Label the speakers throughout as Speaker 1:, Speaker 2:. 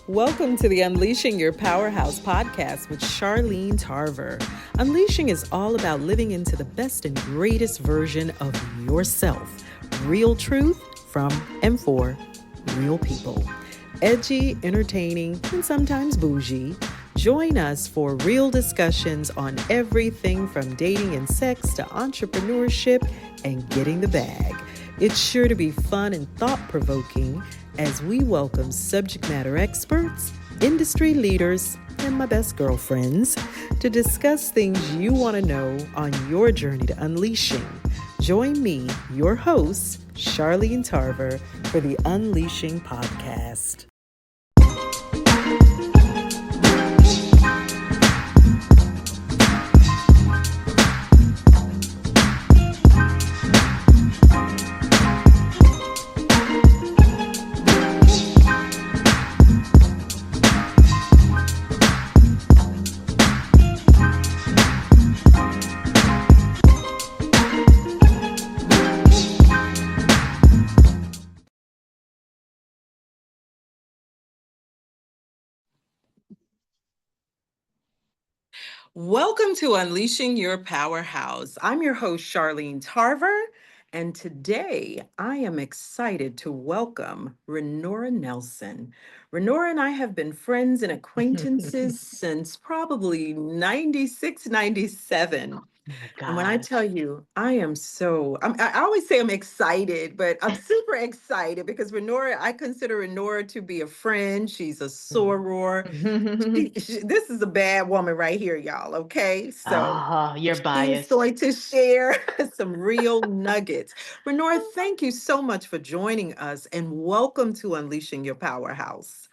Speaker 1: Welcome to the Unleashing Your Powerhouse podcast with Charlene Tarver. Unleashing is all about living into the best and greatest version of yourself. Real truth from and for real people. Edgy, entertaining, and sometimes bougie. Join us for real discussions on everything from dating and sex to entrepreneurship and getting the bag. It's sure to be fun and thought-provoking as we welcome subject matter experts, industry leaders, and my best girlfriends to discuss things you want to know on your journey to unleashing. Join me, your host, Charlene Tarver, for the Unleashing Podcast. Welcome to Unleashing Your Powerhouse. I'm your host, Charlene Tarver, and today I am excited to welcome Renora Nelson. Renora and I have been friends and acquaintances since probably 96, 97.
Speaker 2: Oh my
Speaker 1: And when I tell
Speaker 2: gosh.
Speaker 1: you, I always say I'm excited, but I'm super excited because Renora, I consider Renora to be a friend. She's a soror.
Speaker 2: Mhm.
Speaker 1: This is a bad woman right here, y'all. Okay. So
Speaker 2: Oh, you're
Speaker 1: she is
Speaker 2: biased.
Speaker 1: going to share some real nuggets. Renora, thank you so much for joining us and welcome to Unleashing Your Powerhouse.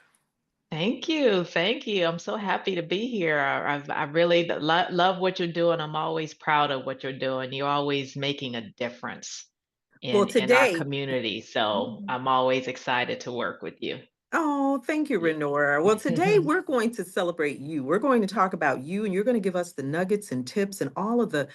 Speaker 2: Thank you. Thank you. I'm so happy to be here. I really love what you're doing. I'm always proud of what you're doing. You're always making a difference
Speaker 1: Well,
Speaker 2: in our
Speaker 1: today,
Speaker 2: community. So I'm always excited to work with you.
Speaker 1: oh, thank you, Renora. Well, today we're going to celebrate you. We're going to talk about you, and you're going to give us the nuggets and tips and all of the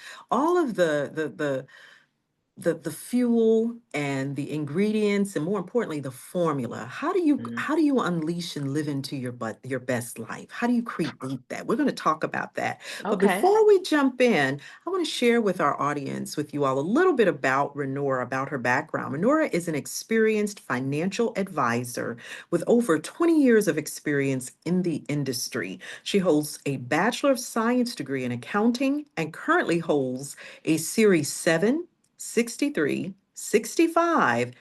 Speaker 1: fuel and the ingredients, and more importantly the formula.
Speaker 2: Mhm.
Speaker 1: How do you unleash and live into your best life? How do you create that? We're going to talk about that, but
Speaker 2: Okay.
Speaker 1: before we jump in, I want to share with our audience, with you all, a little bit about Renora, about her background. Renora is an experienced financial advisor with over 20 years of experience in the industry. She holds a Bachelor of Science degree in accounting and currently holds a Series 7, 63, 65,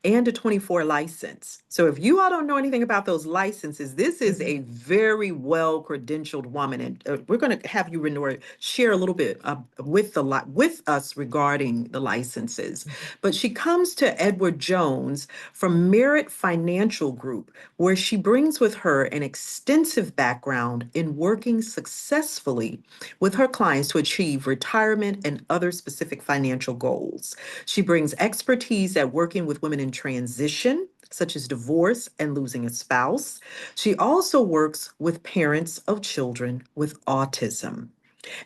Speaker 1: and a 24 license. So if you all don't know anything about those licenses, this is
Speaker 2: Mhm.
Speaker 1: a very well credentialed woman, and we're going to have you, Renora, share a little bit with us regarding the licenses.
Speaker 2: Mhm.
Speaker 1: But she comes to Edward Jones from Merit Financial Group, where she brings with her an extensive background in working successfully with her clients to achieve retirement and other specific financial goals. She brings expertise at working with women in transition, such as divorce and losing a spouse. She also works with parents of children with autism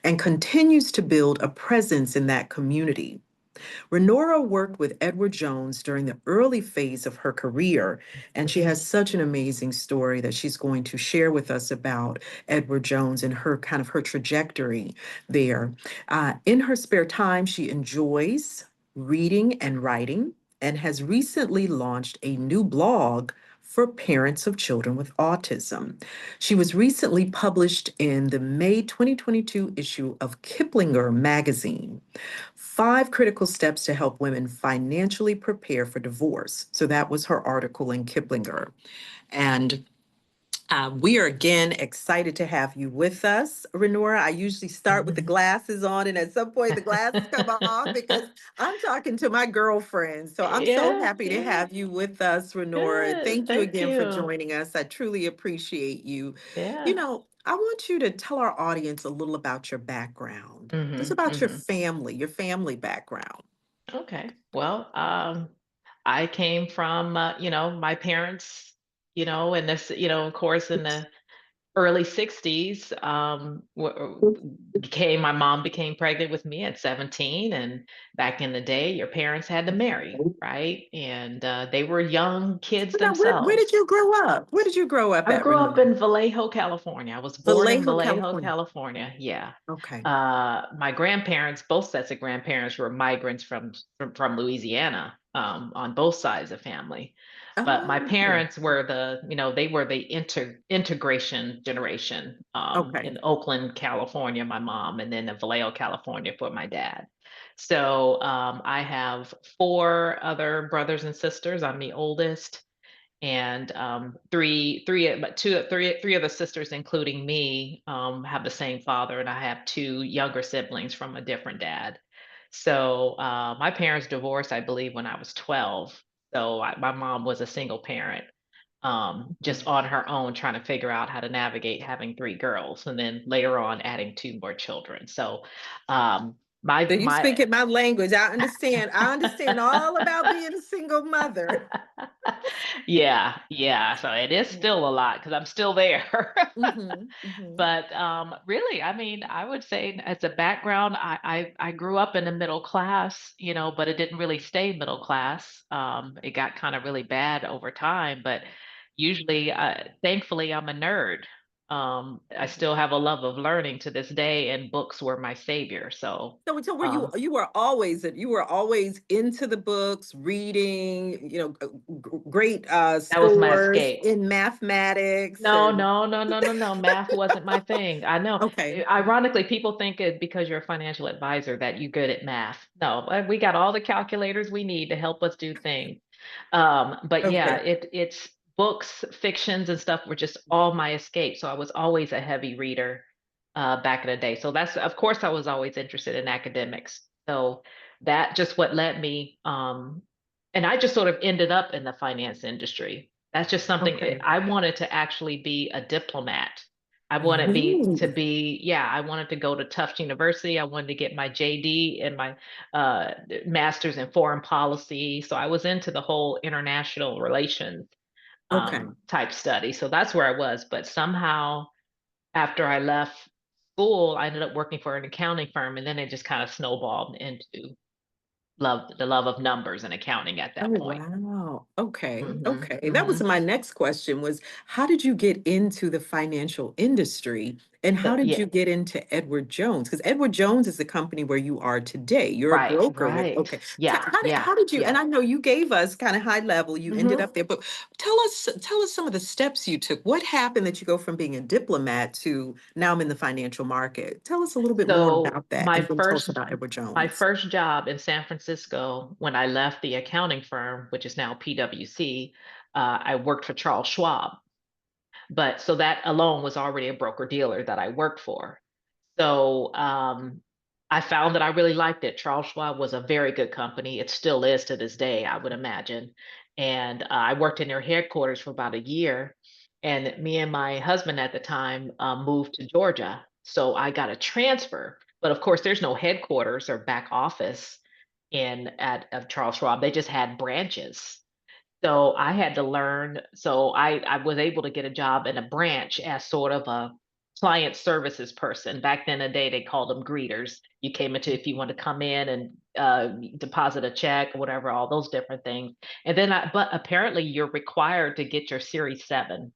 Speaker 1: and continues to build a presence in that community. Renora worked with Edward Jones during the early phase of her career, and she has such an amazing story that she's going to share with us about Edward Jones and her trajectory there. In her spare time, she enjoys reading and writing and has recently launched a new blog for parents of children with autism. She was recently published in the May 2022 issue of Kiplinger magazine. Five critical steps to help women financially prepare for divorce. So that was her article in Kiplinger. And we are again excited to have you with us, Renora. I usually start with the glasses on, and at some point the glasses come off because I'm talking to my girlfriend. So I'm so
Speaker 2: Yeah,
Speaker 1: happy to
Speaker 2: yeah.
Speaker 1: have you with us, Renora.
Speaker 2: Good.
Speaker 1: Thank you
Speaker 2: Thank
Speaker 1: again for
Speaker 2: you.
Speaker 1: joining us. I truly appreciate you.
Speaker 2: Yeah.
Speaker 1: I want you to tell our audience a little about your background, just
Speaker 2: Hmm.
Speaker 1: about
Speaker 2: Hmm.
Speaker 1: your family background.
Speaker 2: Okay. Well, I came from, my parents, and this, of course, in the early 60s. Became My mom became pregnant with me at 17, and back in the day, your parents had to marry, right? And they were young kids
Speaker 1: So now, where did
Speaker 2: themselves.
Speaker 1: you grow up? Where did you grow up
Speaker 2: I
Speaker 1: at,
Speaker 2: grew up
Speaker 1: Renora?
Speaker 2: in Vallejo, California. I was born in
Speaker 1: Vallejo,
Speaker 2: Vallejo,
Speaker 1: California.
Speaker 2: California. Yeah.
Speaker 1: Okay.
Speaker 2: My grandparents, both sets of grandparents, were migrants from Louisiana, on both sides of family. But my
Speaker 1: Oh,
Speaker 2: parents were they were the integration generation,
Speaker 1: okay.
Speaker 2: in Oakland, California, my mom, and then in Vallejo, California for my dad. So I have four other brothers and sisters. I'm the oldest, and but three of the sisters, including me, have the same father, and I have two younger siblings from a different dad. So my parents divorced, I believe, when I was 12. So my mom was a single parent, just on her own, trying to figure out how to navigate having three girls, and then later on adding two more children. So my
Speaker 1: So you
Speaker 2: my
Speaker 1: speaking my language. I understand. I understand all about being a single mother.
Speaker 2: yeah, yeah. So it is still a lot because I'm still there.
Speaker 1: Mm-hmm. Mm-hmm.
Speaker 2: But really, I mean, I would say as a background, I grew up in the middle class, but it didn't really stay middle class. It got kind of really bad over time, but usually, thankfully, I'm a nerd. I still have a love of learning to this day, and books were my savior. So,
Speaker 1: So were
Speaker 2: um,
Speaker 1: you were always into the books, reading, great
Speaker 2: that was my
Speaker 1: scores
Speaker 2: escape.
Speaker 1: in mathematics
Speaker 2: No,
Speaker 1: and
Speaker 2: no, no, no, no, no. Math wasn't my thing. I know.
Speaker 1: okay,
Speaker 2: Ironically, people think it because you're a financial advisor that you're good at math. No, we got all the calculators we need to help us do things. But yeah,
Speaker 1: okay.
Speaker 2: it's books, fictions, and stuff were just all my escape. So I was always a heavy reader, back in the day. So that's, of course, I was always interested in academics. So that just what led me, and I just sort of ended up in the finance industry. That's just something,
Speaker 1: Okay.
Speaker 2: I wanted to actually be a diplomat. I wanted
Speaker 1: Really?
Speaker 2: yeah, I wanted to go to Tufts University. I wanted to get my JD and my master's in foreign policy. So I was into the whole international relations,
Speaker 1: Okay.
Speaker 2: type study. So that's where I was. But somehow after I left school, I ended up working for an accounting firm, and then it just kind of snowballed into the love of numbers and accounting at
Speaker 1: Oh,
Speaker 2: that point.
Speaker 1: wow. Okay.
Speaker 2: Hmm.
Speaker 1: Okay. That was
Speaker 2: Hmm.
Speaker 1: my next question was how did you get into the financial industry and how
Speaker 2: So
Speaker 1: did
Speaker 2: yeah,
Speaker 1: you get into Edward Jones? Because Edward Jones is the company where you are today. You're a
Speaker 2: right,
Speaker 1: broker with,
Speaker 2: right.
Speaker 1: okay.
Speaker 2: Yeah, yeah,
Speaker 1: How did you, and
Speaker 2: yeah.
Speaker 1: I know you gave us kind of high level, you ended
Speaker 2: Hmm.
Speaker 1: up there, but tell us some of the steps you took. What happened that you go from being a diplomat to now I'm in the financial market? Tell us a little bit more
Speaker 2: So
Speaker 1: about that and then tell us about Edward
Speaker 2: my
Speaker 1: Jones.
Speaker 2: first job in San Francisco, when I left the accounting firm, which is now PwC, I worked for Charles Schwab. But so that alone was already a broker dealer that I worked for. So I found that I really liked it. Charles Schwab was a very good company. It still is to this day, I would imagine. And I worked in their headquarters for about a year. And me and my husband at the time moved to Georgia. So I got a transfer. But of course, there's no headquarters or back office in at of Charles Schwab. They just had branches. So I had to learn. So I was able to get a job in a branch as sort of a client services person. Back then, in the day, they called them greeters. You came into if you want to come in and deposit a check or whatever, all those different things. And then, but apparently, you're required to get your Series 7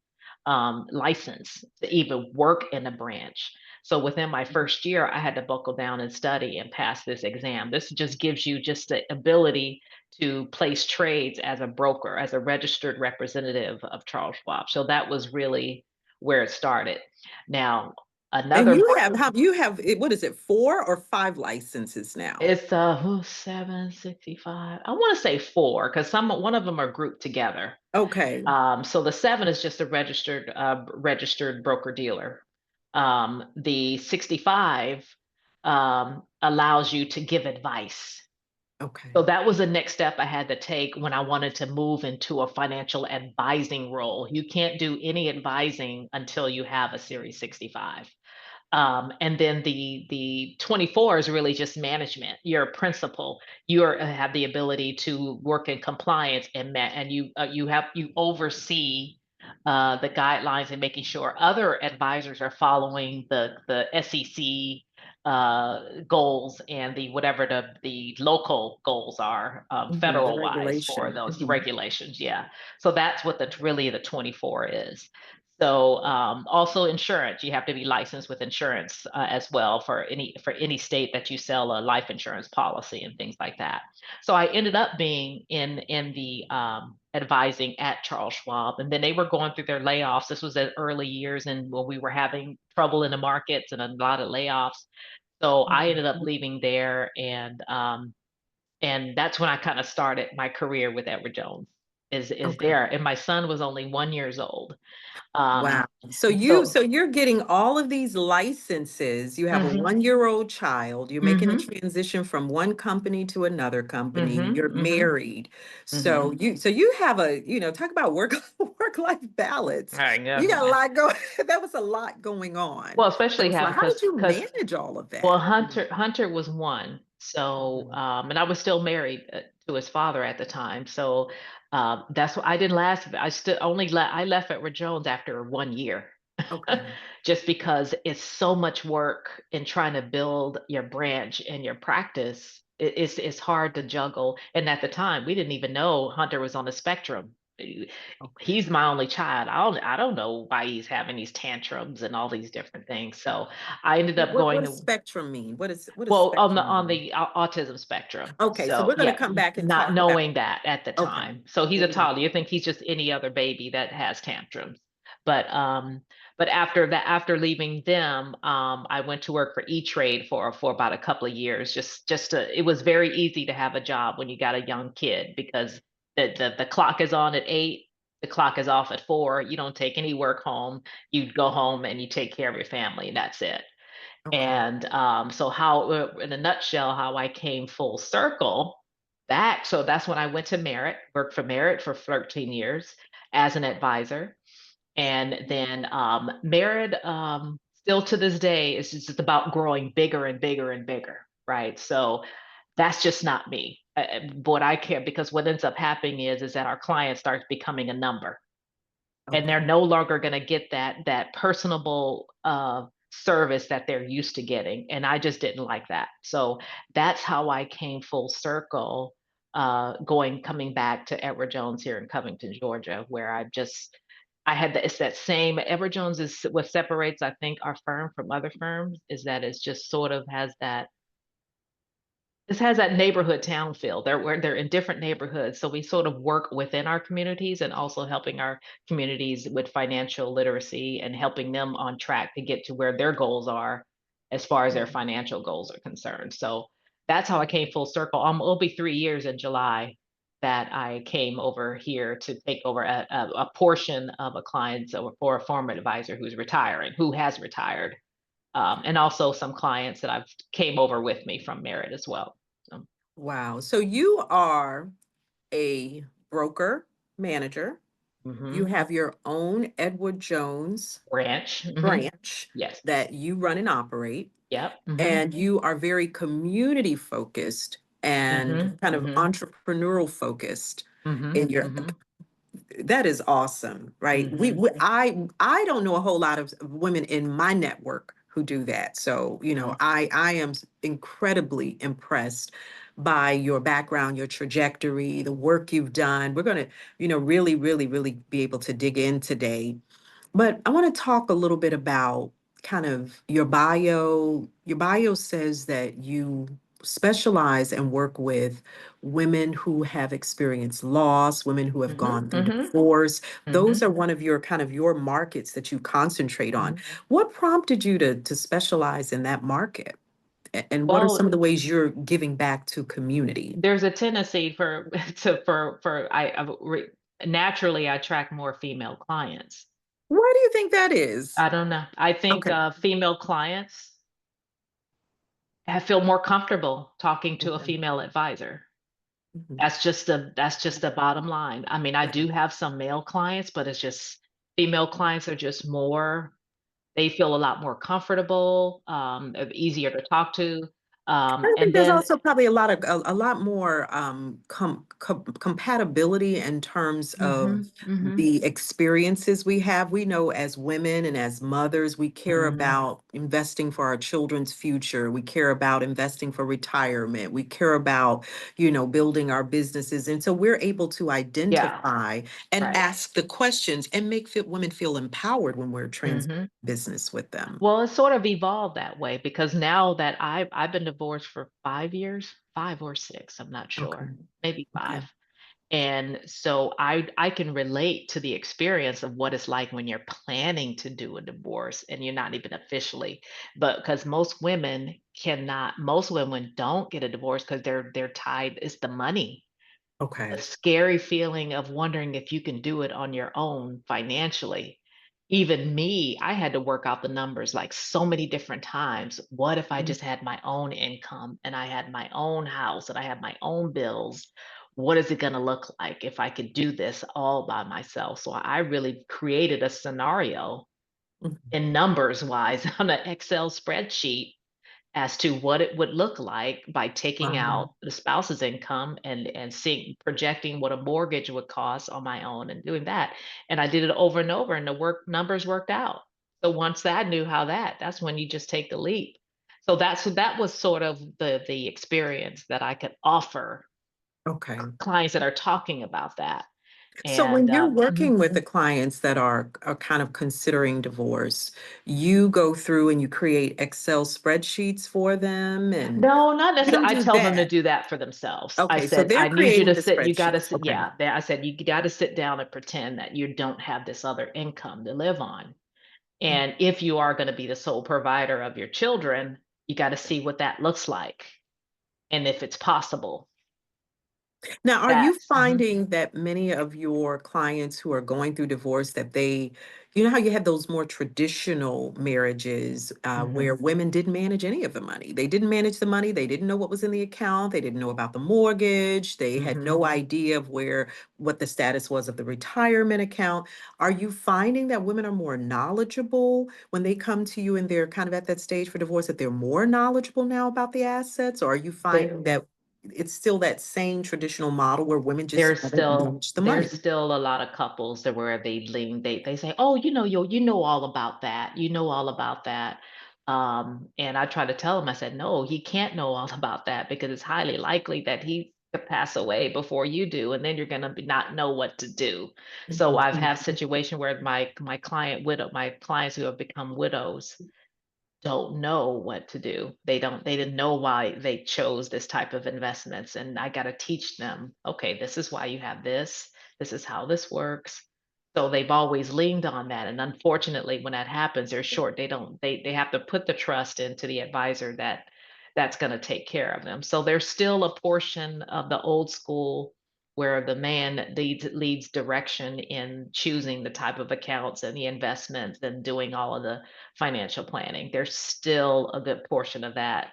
Speaker 2: license to even work in a branch. So within my first year, I had to buckle down and study and pass this exam. This just gives you just the ability to place trades as a broker, as a registered representative of Charles Schwab. So that was really where it started. Now,
Speaker 1: And
Speaker 2: another,
Speaker 1: you have what is it, 4 or 5 licenses now?
Speaker 2: it's 765. I want to say four because one of them are grouped together.
Speaker 1: Okay.
Speaker 2: So the seven is just a registered broker dealer. The 65 allows you to give advice. So
Speaker 1: Okay.
Speaker 2: that was the next step I had to take when I wanted to move into a financial advising role. You can't do any advising until you have a Series 65. And then the 24 is really just management. You're a principal. Have the ability to work in compliance and you oversee the guidelines and making sure other advisors are following the SEC goals and the whatever the local goals are,
Speaker 1: The
Speaker 2: federal wise for
Speaker 1: regulation.
Speaker 2: those regulations. Yeah. So that's what the 24 is. So also insurance, you have to be licensed with insurance as well for any state that you sell a life insurance policy and things like that. So I ended up being in the advising at Charles Schwab, and then they were going through their layoffs. This was in early years, and when we were having trouble in the markets and a lot of layoffs. So I ended up leaving there, and that's when I kind of started my career with Edward Jones. Is
Speaker 1: Okay.
Speaker 2: there, and my son was only 1 years old.
Speaker 1: Wow.
Speaker 2: Um,
Speaker 1: So
Speaker 2: so
Speaker 1: you're getting all of these licenses. You have a
Speaker 2: hmm
Speaker 1: 1-year-old child. You're making the
Speaker 2: hmm
Speaker 1: transition from one company to another company.
Speaker 2: hmm
Speaker 1: You're
Speaker 2: hmm
Speaker 1: married.
Speaker 2: hmm
Speaker 1: So you have talk about work-life balance.
Speaker 2: I
Speaker 1: You
Speaker 2: know.
Speaker 1: got a lot going. That was a lot going on.
Speaker 2: Well,
Speaker 1: So
Speaker 2: especially
Speaker 1: it's like, how did you
Speaker 2: because
Speaker 1: manage all of
Speaker 2: well,
Speaker 1: that?
Speaker 2: Hunter was one. So,
Speaker 1: Mhm.
Speaker 2: and I was still married to his father at the time. So, that's what I didn't last. I still I left Edward Jones after 1 year,
Speaker 1: Okay.
Speaker 2: just because it's so much work in trying to build your branch and your practice. It's hard to juggle. And at the time, we didn't even know Hunter was on the spectrum.
Speaker 1: Okay.
Speaker 2: He's my only child. I don't know why he's having these tantrums and all these different things. So I ended up
Speaker 1: What
Speaker 2: going
Speaker 1: does
Speaker 2: to
Speaker 1: spectrum mean? What does
Speaker 2: well,
Speaker 1: spectrum
Speaker 2: on
Speaker 1: mean?
Speaker 2: the autism spectrum.
Speaker 1: Okay, so
Speaker 2: So
Speaker 1: we're going to
Speaker 2: yeah,
Speaker 1: come back and
Speaker 2: not
Speaker 1: talk about.
Speaker 2: knowing that at the
Speaker 1: Okay.
Speaker 2: time. So he's a toddler. You think he's just any other baby that has tantrums. But um, but after that, after leaving them, I went to work for E-Trade for about a couple of years. It was very easy to have a job when you got a young kid because the clock is on at 8, the clock is off at 4. You don't take any work home. You go home and you take care of your family, and that's it.
Speaker 1: Okay.
Speaker 2: And so how, in a nutshell, how I came full circle back. So that's when I went to Merit, worked for Merit for 13 years as an advisor. And then Merit, still to this day, is just about growing bigger and bigger and bigger, right? So that's just not me. What I care, because what ends up happening is that our client starts becoming a number, and they're
Speaker 1: Okay.
Speaker 2: no longer going to get that personable service that they're used to getting, and I just didn't like that. So that's how I came full circle, coming back to Edward Jones here in Covington, Georgia, where I had it's that same. Edward Jones is what separates, I think, our firm from other firms, is that it's just sort of has that, this has that neighborhood town feel. They're in different neighborhoods, so we sort of work within our communities and also helping our communities with financial literacy and helping them on track to get to where their goals are as far as their financial goals are concerned. So that's how I came full circle. It'll be 3 years in July that I came over here to take over a portion of a client's, or for a former advisor who has retired, and also some clients that I've came over with me from Merit as well. So,
Speaker 1: Wow. So you are a broker manager. You
Speaker 2: mhm.
Speaker 1: have your own Edward Jones
Speaker 2: Branch.
Speaker 1: branch
Speaker 2: Yes.
Speaker 1: that you run and operate,
Speaker 2: Yep.
Speaker 1: and you are very community focused and kind of
Speaker 2: Mhm.
Speaker 1: entrepreneurial focused
Speaker 2: Mhm.
Speaker 1: in your.
Speaker 2: Mhm.
Speaker 1: That is awesome, right?
Speaker 2: Mhm.
Speaker 1: I don't know a whole lot of women in my network who do that. So,
Speaker 2: Mhm.
Speaker 1: I am incredibly impressed by your background, your trajectory, the work you've done. We're going to, really, really, really be able to dig in today, but I want to talk a little bit about kind of your bio. Your bio says that you specialize and work with women who have experienced loss, women who have
Speaker 2: Mhm.
Speaker 1: gone through
Speaker 2: Mhm.
Speaker 1: divorce. Those
Speaker 2: Mhm.
Speaker 1: are one of your kind of your markets that you concentrate on.
Speaker 2: Mhm.
Speaker 1: What prompted you to specialize in that market? And what are some of
Speaker 2: Well,
Speaker 1: the ways you're giving back to community?
Speaker 2: there's a tendency for to for naturally I attract more female clients.
Speaker 1: Why do you think that is?
Speaker 2: I don't know. I think
Speaker 1: Okay.
Speaker 2: female clients I feel more comfortable talking to a
Speaker 1: Okay.
Speaker 2: female advisor.
Speaker 1: Mhm.
Speaker 2: That's just the bottom line. I mean, I do have some male clients, but it's just female clients are just more, they feel a lot more comfortable, easier to talk to.
Speaker 1: I think
Speaker 2: And
Speaker 1: there's
Speaker 2: then,
Speaker 1: also probably a lot more compatibility in terms of
Speaker 2: hmm hmm
Speaker 1: the experiences we have. We know as women and as mothers, we care
Speaker 2: hmm
Speaker 1: about investing for our children's future. We care about investing for retirement. We care about, building our businesses. And so we're able to
Speaker 2: yeah,
Speaker 1: identify and
Speaker 2: right.
Speaker 1: ask the questions and make women feel empowered when we're
Speaker 2: hmm
Speaker 1: business with them.
Speaker 2: Well, it's sort of evolved that way because now that I've been divorced for 5 years, 5 or 6, I'm not
Speaker 1: Okay.
Speaker 2: sure, maybe
Speaker 1: Okay.
Speaker 2: 5. And so I can relate to the experience of what it's like when you're planning to do a divorce and you're not even officially, but because most women don't get a divorce because they're tied, it's the money, a
Speaker 1: Okay.
Speaker 2: scary feeling of wondering if you can do it on your own financially. Even me, I had to work out the numbers like so many different times. What if I just had my own income and I had my own house and I had my own bills? What is it going to look like if I could do this all by myself? So I really created a scenario
Speaker 1: Mhm.
Speaker 2: in numbers wise on an Excel spreadsheet as to what it would look like by taking
Speaker 1: Wow.
Speaker 2: out the spouse's income and seeing projecting what a mortgage would cost on my own and doing that. And I did it over and over and the work numbers worked out. So once I knew how that's when you just take the leap. So that was sort of the experience that I could offer
Speaker 1: Okay.
Speaker 2: clients that are talking about that.
Speaker 1: So when
Speaker 2: And
Speaker 1: you're
Speaker 2: mhm.
Speaker 1: working with the clients that are kind of considering divorce, you go through and you create Excel spreadsheets for them, and
Speaker 2: No, not
Speaker 1: you don't
Speaker 2: necessarily. I
Speaker 1: do
Speaker 2: tell them to
Speaker 1: that.
Speaker 2: do that for themselves. I
Speaker 1: Okay, so
Speaker 2: said,
Speaker 1: they're
Speaker 2: I need you
Speaker 1: creating
Speaker 2: to
Speaker 1: the
Speaker 2: sit, you gotta
Speaker 1: spreadsheets.
Speaker 2: sit,
Speaker 1: Okay.
Speaker 2: yeah. I said, you gotta sit down and pretend that you don't have this other income to live on.
Speaker 1: Mm.
Speaker 2: And if you are gonna be the sole provider of your children, you gotta see what that looks like and if it's possible.
Speaker 1: Now, are you
Speaker 2: That's mhm,
Speaker 1: finding that many of your clients who are going through divorce that you know how you have those more traditional marriages where
Speaker 2: mhm,
Speaker 1: women didn't manage any of the money? They didn't manage the money. They didn't know what was in the account. They didn't know about the mortgage. They had
Speaker 2: mhm.
Speaker 1: no idea of what the status was of the retirement account. Are you finding that women are more knowledgeable when they come to you and they're kind of at that stage for divorce, that they're more knowledgeable now about the assets? Or are you
Speaker 2: There,
Speaker 1: finding that it's still that same traditional model where women just
Speaker 2: there's
Speaker 1: haven't
Speaker 2: still
Speaker 1: managed the
Speaker 2: there's
Speaker 1: money?
Speaker 2: still a lot of couples that where they say, "Oh, you know all about that. You know all about that." And I try to tell him, I said, "No, he can't know all about that because it's highly likely that he could pass away before you do, and then you're gonna be not know what to do." So I've
Speaker 1: Mhm.
Speaker 2: had situation where my clients who have become widows don't know what to do. They didn't know why they chose this type of investments. And I got to teach them, okay, this is why you have this. This is how this works. So they've always leaned on that. And unfortunately, when that happens, they're short. They have to put the trust into the advisor that's going to take care of them. So there's still a portion of the old school where the man leads direction in choosing the type of accounts and the investments and doing all of the financial planning. There's still a good portion of that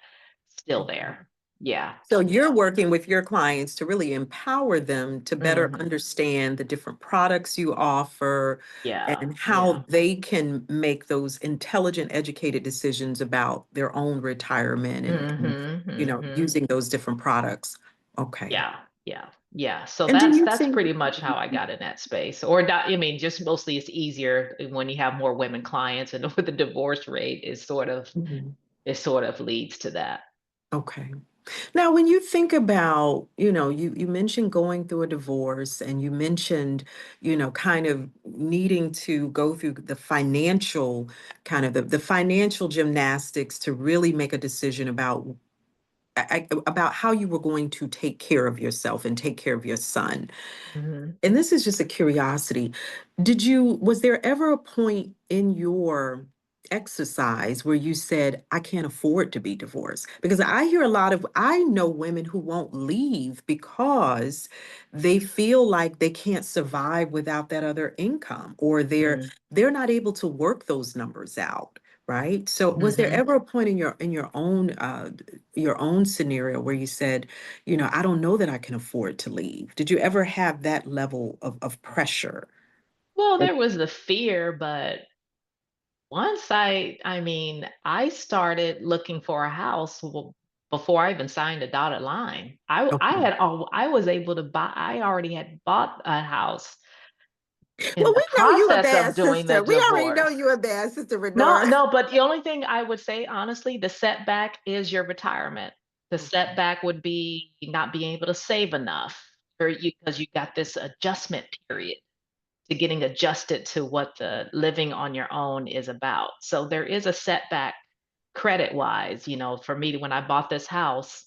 Speaker 2: still
Speaker 1: Okay.
Speaker 2: there. Yeah.
Speaker 1: So you're
Speaker 2: Yeah.
Speaker 1: working with your clients to really empower them to better
Speaker 2: Mhm.
Speaker 1: understand the different products you offer
Speaker 2: Yeah.
Speaker 1: and
Speaker 2: Yeah.
Speaker 1: how they can make those intelligent, educated decisions about their own retirement and
Speaker 2: Mhm. Mhm.
Speaker 1: using those different products. Okay.
Speaker 2: Yeah. Yeah. Yeah. So
Speaker 1: And do you
Speaker 2: that's
Speaker 1: think
Speaker 2: pretty much how I got in that space. Or not, I mean, just mostly it's easier when you have more women clients and with the divorce rate
Speaker 1: Mhm.
Speaker 2: it sort of leads to that.
Speaker 1: Okay. Now, when you think about, you mentioned going through a divorce and you mentioned, kind of needing to go through the financial the financial gymnastics to really make a decision about how you were going to take care of yourself and take care of your son.
Speaker 2: Mhm.
Speaker 1: And this is just a curiosity. Was there ever a point in your exercise where you said, I can't afford to be divorced? Because I know women who won't leave because they feel like they can't survive without that other income, or
Speaker 2: Mhm.
Speaker 1: they're not able to work those numbers out. Right. So was there
Speaker 2: Mhm.
Speaker 1: ever a point in your own scenario where you said, I don't know that I can afford to leave. Did you ever have that level of pressure?
Speaker 2: Well, there was the fear, but once I mean, I started looking for a house. Well, before I even signed a dotted line.
Speaker 1: Okay.
Speaker 2: I was able to buy. I already had bought a house in
Speaker 1: Well,
Speaker 2: the
Speaker 1: we know you a
Speaker 2: process
Speaker 1: bad
Speaker 2: of doing the
Speaker 1: sister. We already know
Speaker 2: divorce.
Speaker 1: you a bad sister,
Speaker 2: No,
Speaker 1: Renora.
Speaker 2: no, but the only thing I would say, honestly, the setback is your retirement. The
Speaker 1: Okay.
Speaker 2: setback would be not being able to save enough, or you because you got this adjustment period to getting adjusted to what the living on your own is about. So there is a setback credit wise, for me when I bought this house,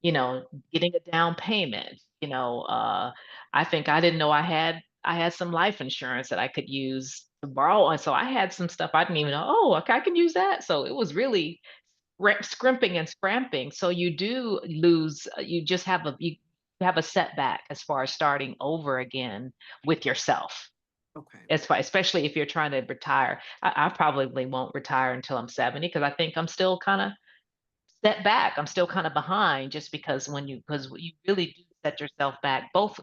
Speaker 2: getting a down payment, I think I didn't know I had some life insurance that I could use to borrow. And so I had some stuff I didn't even know, oh, okay, I can use that. So it was really scrimping and scramping. So you do lose, you have a setback as far as starting over again with yourself.
Speaker 1: Okay.
Speaker 2: As far, especially if you're trying to retire. I probably won't retire until I'm 70 because I think I'm still kind of set back. I'm still kind of behind just because you really do set yourself back. Both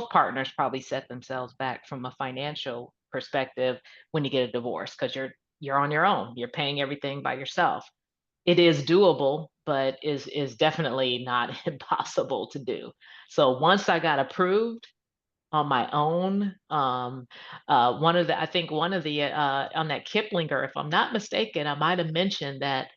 Speaker 2: partners probably set themselves back from a financial perspective when you get a divorce because you're on your own. You're paying everything by yourself. It is doable, but is definitely not impossible to do. So once I got approved on my own, I think one of the on that Kiplinger, if I'm not mistaken, I might have mentioned that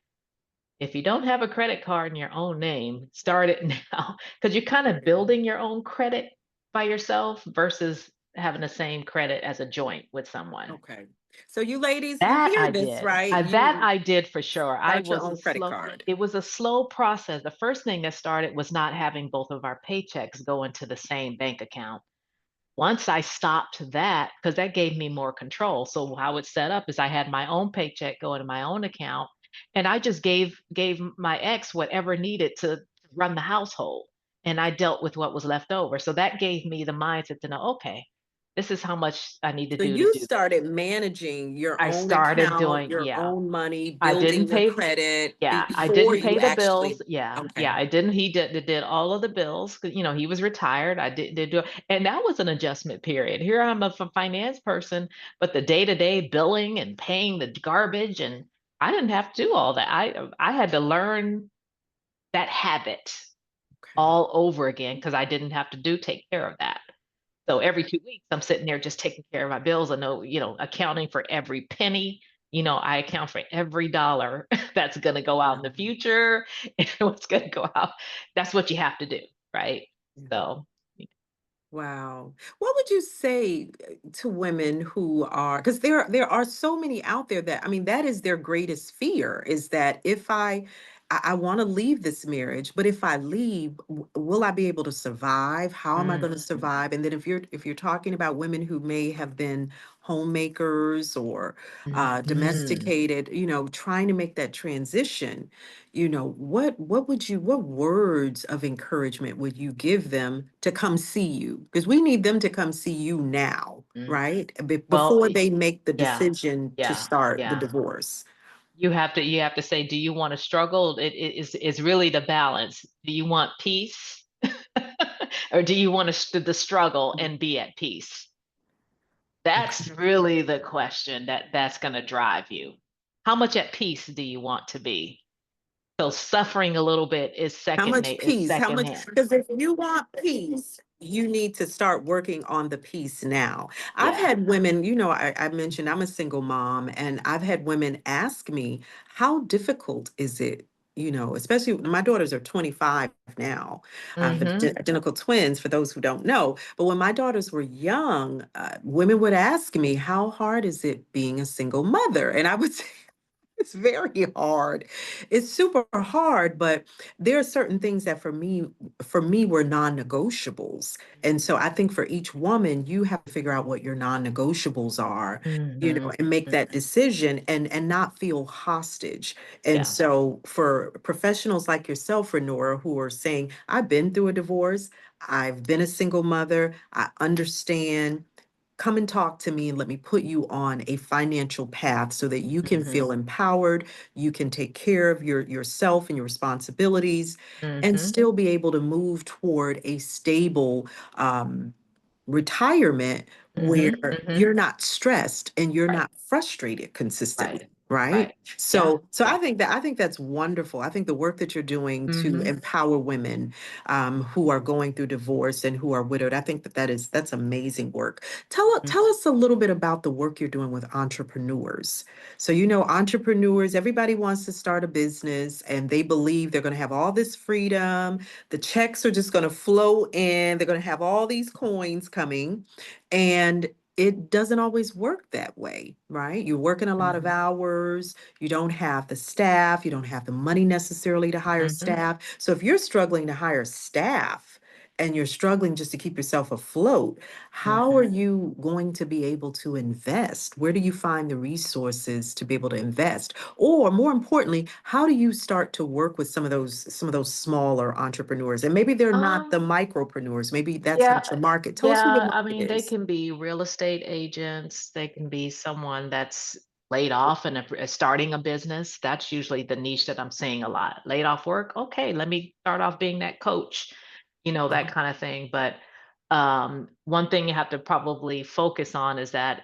Speaker 2: if you don't have a credit card in your own name, start it now because you're kind of
Speaker 1: Okay.
Speaker 2: building your own credit by yourself versus having the same credit as a joint with someone.
Speaker 1: Okay. So you ladies, you
Speaker 2: That
Speaker 1: hear
Speaker 2: I
Speaker 1: this,
Speaker 2: did.
Speaker 1: right?
Speaker 2: That
Speaker 1: You
Speaker 2: I did for sure.
Speaker 1: start your own credit card.
Speaker 2: It was a slow process. The first thing that started was not having both of our paychecks go into the same bank account. Once I stopped that, because that gave me more control. So how it's set up is I had my own paycheck go into my own account, and I just gave my ex whatever needed to run the household, and I dealt with what was left over. So that gave me the mindset to know, okay, this is how much I need to
Speaker 1: So
Speaker 2: do to
Speaker 1: you
Speaker 2: do this.
Speaker 1: started managing your
Speaker 2: I
Speaker 1: own
Speaker 2: started
Speaker 1: account,
Speaker 2: doing,
Speaker 1: your
Speaker 2: yeah.
Speaker 1: own money,
Speaker 2: I didn't
Speaker 1: building your
Speaker 2: pay
Speaker 1: credit
Speaker 2: Yeah, I
Speaker 1: before
Speaker 2: didn't
Speaker 1: you
Speaker 2: pay the bills.
Speaker 1: actually.
Speaker 2: Yeah, yeah,
Speaker 1: Okay.
Speaker 2: I didn't. He did all of the bills 'cause, he was retired. I did do, and that was an adjustment period. Here I'm a finance person, but the day-to-day billing and paying the garbage, and I didn't have to do all that. I had to learn that habit
Speaker 1: Okay.
Speaker 2: all over again because I didn't have to take care of that. So every 2 weeks, I'm sitting there just taking care of my bills. I know, accounting for every penny. I account for every dollar that's going to go out in the
Speaker 1: Wow.
Speaker 2: future and what's going to go out. That's what you have to do, right?
Speaker 1: Yeah.
Speaker 2: So,
Speaker 1: Wow. What would you say to women who are, because there are so many out there that, I mean, that is their greatest fear, is that if I want to leave this marriage, but if I leave, will I be able to survive? How am I going to
Speaker 2: mm,
Speaker 1: survive? And then if you're talking about women who may have been homemakers or
Speaker 2: mhm,
Speaker 1: domesticated, trying to make that transition, what words of encouragement would you give them to come see you? Because we need them to come see you now,
Speaker 2: mm.
Speaker 1: right?
Speaker 2: Well,
Speaker 1: Before they make the
Speaker 2: yeah,
Speaker 1: decision to
Speaker 2: yeah,
Speaker 1: start the
Speaker 2: yeah.
Speaker 1: divorce.
Speaker 2: You have to say, do you want to struggle? It's really the balance. Do you want peace, or do you want the struggle and be at peace?
Speaker 1: Okay.
Speaker 2: That's really the question that's going to drive you. How much at peace do you want to be? So suffering a little bit is
Speaker 1: How
Speaker 2: second
Speaker 1: much
Speaker 2: is
Speaker 1: peace? How
Speaker 2: second
Speaker 1: much?
Speaker 2: hand.
Speaker 1: Because if you want peace, you need to start working on the peace now. I've
Speaker 2: Yeah.
Speaker 1: had women, I mentioned I'm a single mom, and I've had women ask me, how difficult is it? Especially my daughters are 25 now.
Speaker 2: Mm-hmm.
Speaker 1: Identical twins, for those who don't know. But when my daughters were young, women would ask me, how hard is it being a single mother? And I would say, it's very hard. It's super hard, but there are certain things that for me were non-negotiables. And so I think for each woman, you have to figure out what your non-negotiables are,
Speaker 2: Mm-hmm.
Speaker 1: and make that decision and not feel hostage. And
Speaker 2: Yeah.
Speaker 1: so for professionals like yourself, Renora, who are saying, I've been through a divorce, I've been a single mother, I understand, come and talk to me and let me put you on a financial path so that you can
Speaker 2: Mm-hmm.
Speaker 1: feel empowered, you can take care of yourself and your responsibilities, and
Speaker 2: Mm-hmm.
Speaker 1: still be able to move toward a stable retirement where
Speaker 2: Mm-hmm. Mm-hmm.
Speaker 1: you're not stressed and you're
Speaker 2: Right.
Speaker 1: not frustrated
Speaker 2: Right.
Speaker 1: consistently. right?
Speaker 2: Right. Yeah.
Speaker 1: So
Speaker 2: Yeah.
Speaker 1: I think that's wonderful. I think the work that you're doing to
Speaker 2: Hmm.
Speaker 1: empower women who are going through divorce and who are widowed, I think that that's amazing work. Tell us a little bit about the work you're doing with entrepreneurs. So you know, entrepreneurs, everybody wants to start a business and they believe they're going to have all this freedom. The checks are just going to flow in. They're going to have all these coins coming, and it doesn't always work that way, right? You're working a lot of
Speaker 2: Hmm.
Speaker 1: hours, you don't have the staff, you don't have the money necessarily to hire
Speaker 2: Hmm.
Speaker 1: staff. So if you're struggling to hire staff and you're struggling just to keep yourself afloat, how are
Speaker 2: Hmm.
Speaker 1: you going to be able to invest? Where do you find the resources to be able to invest? Or more importantly, how do you start to work with some of those smaller entrepreneurs? And maybe they're not the
Speaker 2: Um,
Speaker 1: micropreneurs, maybe that's
Speaker 2: yeah,
Speaker 1: not your market. Tell us who your
Speaker 2: yeah. I
Speaker 1: market
Speaker 2: mean, they
Speaker 1: is.
Speaker 2: can be real estate agents. They can be someone that's laid off and starting a business. That's usually the niche that I'm seeing a lot. Laid off work. Okay, let me start off being that coach, that
Speaker 1: Uh-huh.
Speaker 2: kind of thing. But one thing you have to probably focus on is that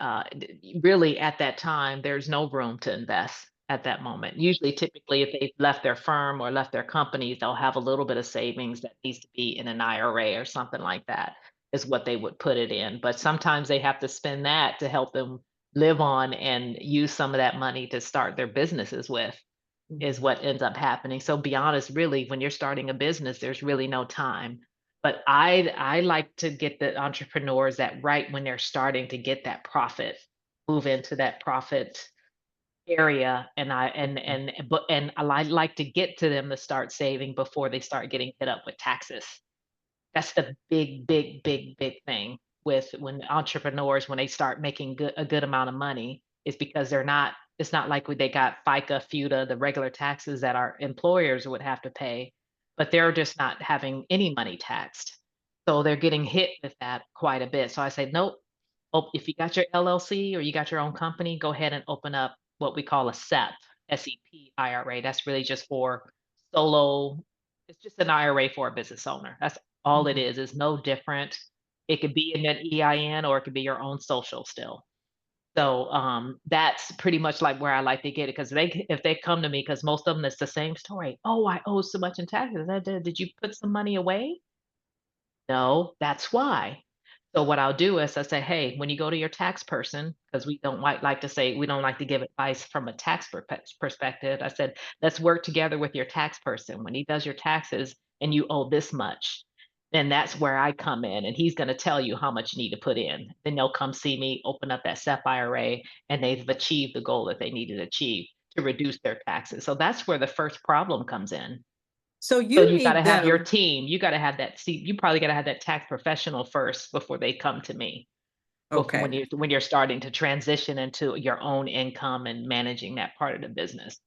Speaker 2: really at that time, there's no room to invest at that moment. Usually, typically, if they've left their firm or left their companies, they'll have a little bit of savings that needs to be in an IRA or something like that, is what they would put it in. But sometimes they have to spend that to help them live on and use some of that money to start their businesses with, is what ends up happening. So be honest, really, when you're starting a business, there's really no time. But I like to get the entrepreneurs that right when they're starting to get that profit, move into that profit area, and I and I like to get to them to start saving before they start getting hit up with taxes. That's the big, big, big, big thing with when entrepreneurs, when they start making a good amount of money, is because it's not like when they got FICA, FUTA, the regular taxes that our employers would have to pay, but they're just not having any money taxed. So they're getting hit with that quite a bit. So I say, nope. If you got your LLC or you got your own company, go ahead and open up what we call a SEP IRA. That's really just for solo. It's just an IRA for a business owner. That's all it
Speaker 1: Mhm.
Speaker 2: is. It's no different. It could be in an EIN or it could be your own social still. So that's pretty much like where I like to get it, because if they come to me, because most of them it's the same story. Oh, I owe so much in taxes. Did you put some money away? No, that's why. So what I'll do is I say, hey, when you go to your tax person, because we don't like to say, we don't like to give advice from a tax perspective. I said, let's work together with your tax person. When he does your taxes and you owe this much, then that's where I come in and he's going to tell you how much you need to put in. Then they'll come see me, open up that SEP IRA, and they've achieved the goal that they needed to achieve to reduce their taxes. So that's where the first problem comes in.
Speaker 1: So
Speaker 2: So
Speaker 1: you
Speaker 2: you gotta
Speaker 1: need
Speaker 2: have your
Speaker 1: them.
Speaker 2: team, you gotta have that see, you probably gotta have that tax professional first before they come to me, before
Speaker 1: Okay.
Speaker 2: when you're starting to transition into your own income and managing that part of the business.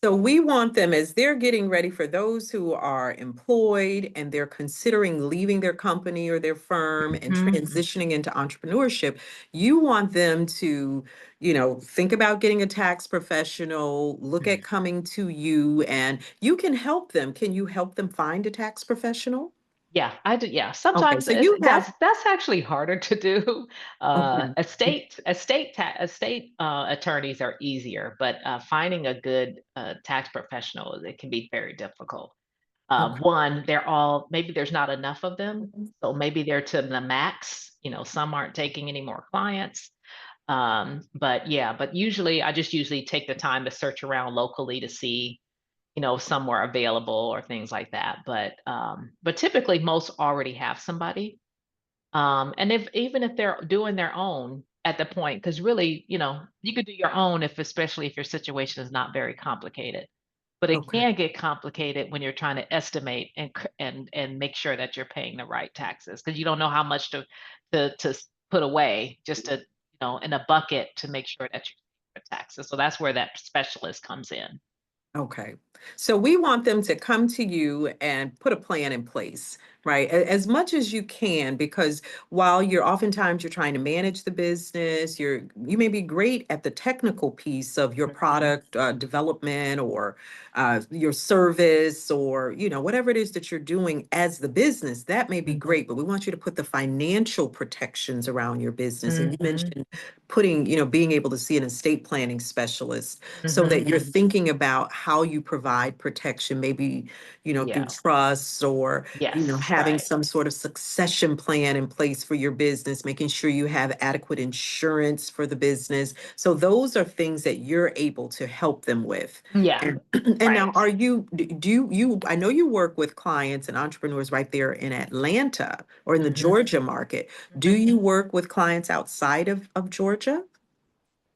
Speaker 1: So we want them as they're getting ready for those who are employed and they're considering leaving their company or their firm and
Speaker 2: Mhm.
Speaker 1: transitioning into entrepreneurship. You want them to, think about getting a tax professional, look at coming to you, and you can help them. Can you help them find a tax professional?
Speaker 2: Yeah, I do. Yeah,
Speaker 1: Okay.
Speaker 2: sometimes
Speaker 1: So you have,
Speaker 2: that's actually harder to do.
Speaker 1: okay.
Speaker 2: Estate attorneys are easier, but finding a good tax professional, it can be very difficult.
Speaker 1: Okay.
Speaker 2: One, they're all maybe there's not enough of them, so maybe they're to the max. Some aren't taking any more clients. But yeah, but usually I just usually take the time to search around locally to see, somewhere available or things like that. But typically most already have somebody. And if even if they're doing their own at the point, because really, you could do your own if especially if your situation is not very complicated. But it
Speaker 1: Okay.
Speaker 2: can get complicated when you're trying to estimate and make sure that you're paying the right taxes, because you don't know how much to put away just to, in a bucket to make sure that you're paying your taxes. So that's where that specialist comes in.
Speaker 1: Okay. So we want them to come to you and put a plan in place, right? As much as you can, because while you're trying to manage the business, you may be great at the technical piece of your
Speaker 2: Mhm,
Speaker 1: product development or your service or whatever it is that you're doing as the business. That may be
Speaker 2: mhm,
Speaker 1: great, but we want you to put the financial protections around your business. And you
Speaker 2: mhm,
Speaker 1: mentioned being able to see an estate planning specialist so
Speaker 2: mhm.
Speaker 1: that you're thinking about how you provide protection, maybe, through
Speaker 2: Yeah.
Speaker 1: trusts or,
Speaker 2: Yes,
Speaker 1: having
Speaker 2: right.
Speaker 1: some sort of succession plan in place for your business, making sure you have adequate insurance for the business. So those are things that you're able to help them with.
Speaker 2: Yeah,
Speaker 1: And, and now
Speaker 2: right.
Speaker 1: are you, do I know you work with clients and entrepreneurs right there in Atlanta or in the
Speaker 2: Mhm,
Speaker 1: Georgia market. Do
Speaker 2: mhm.
Speaker 1: you work with clients outside of Georgia?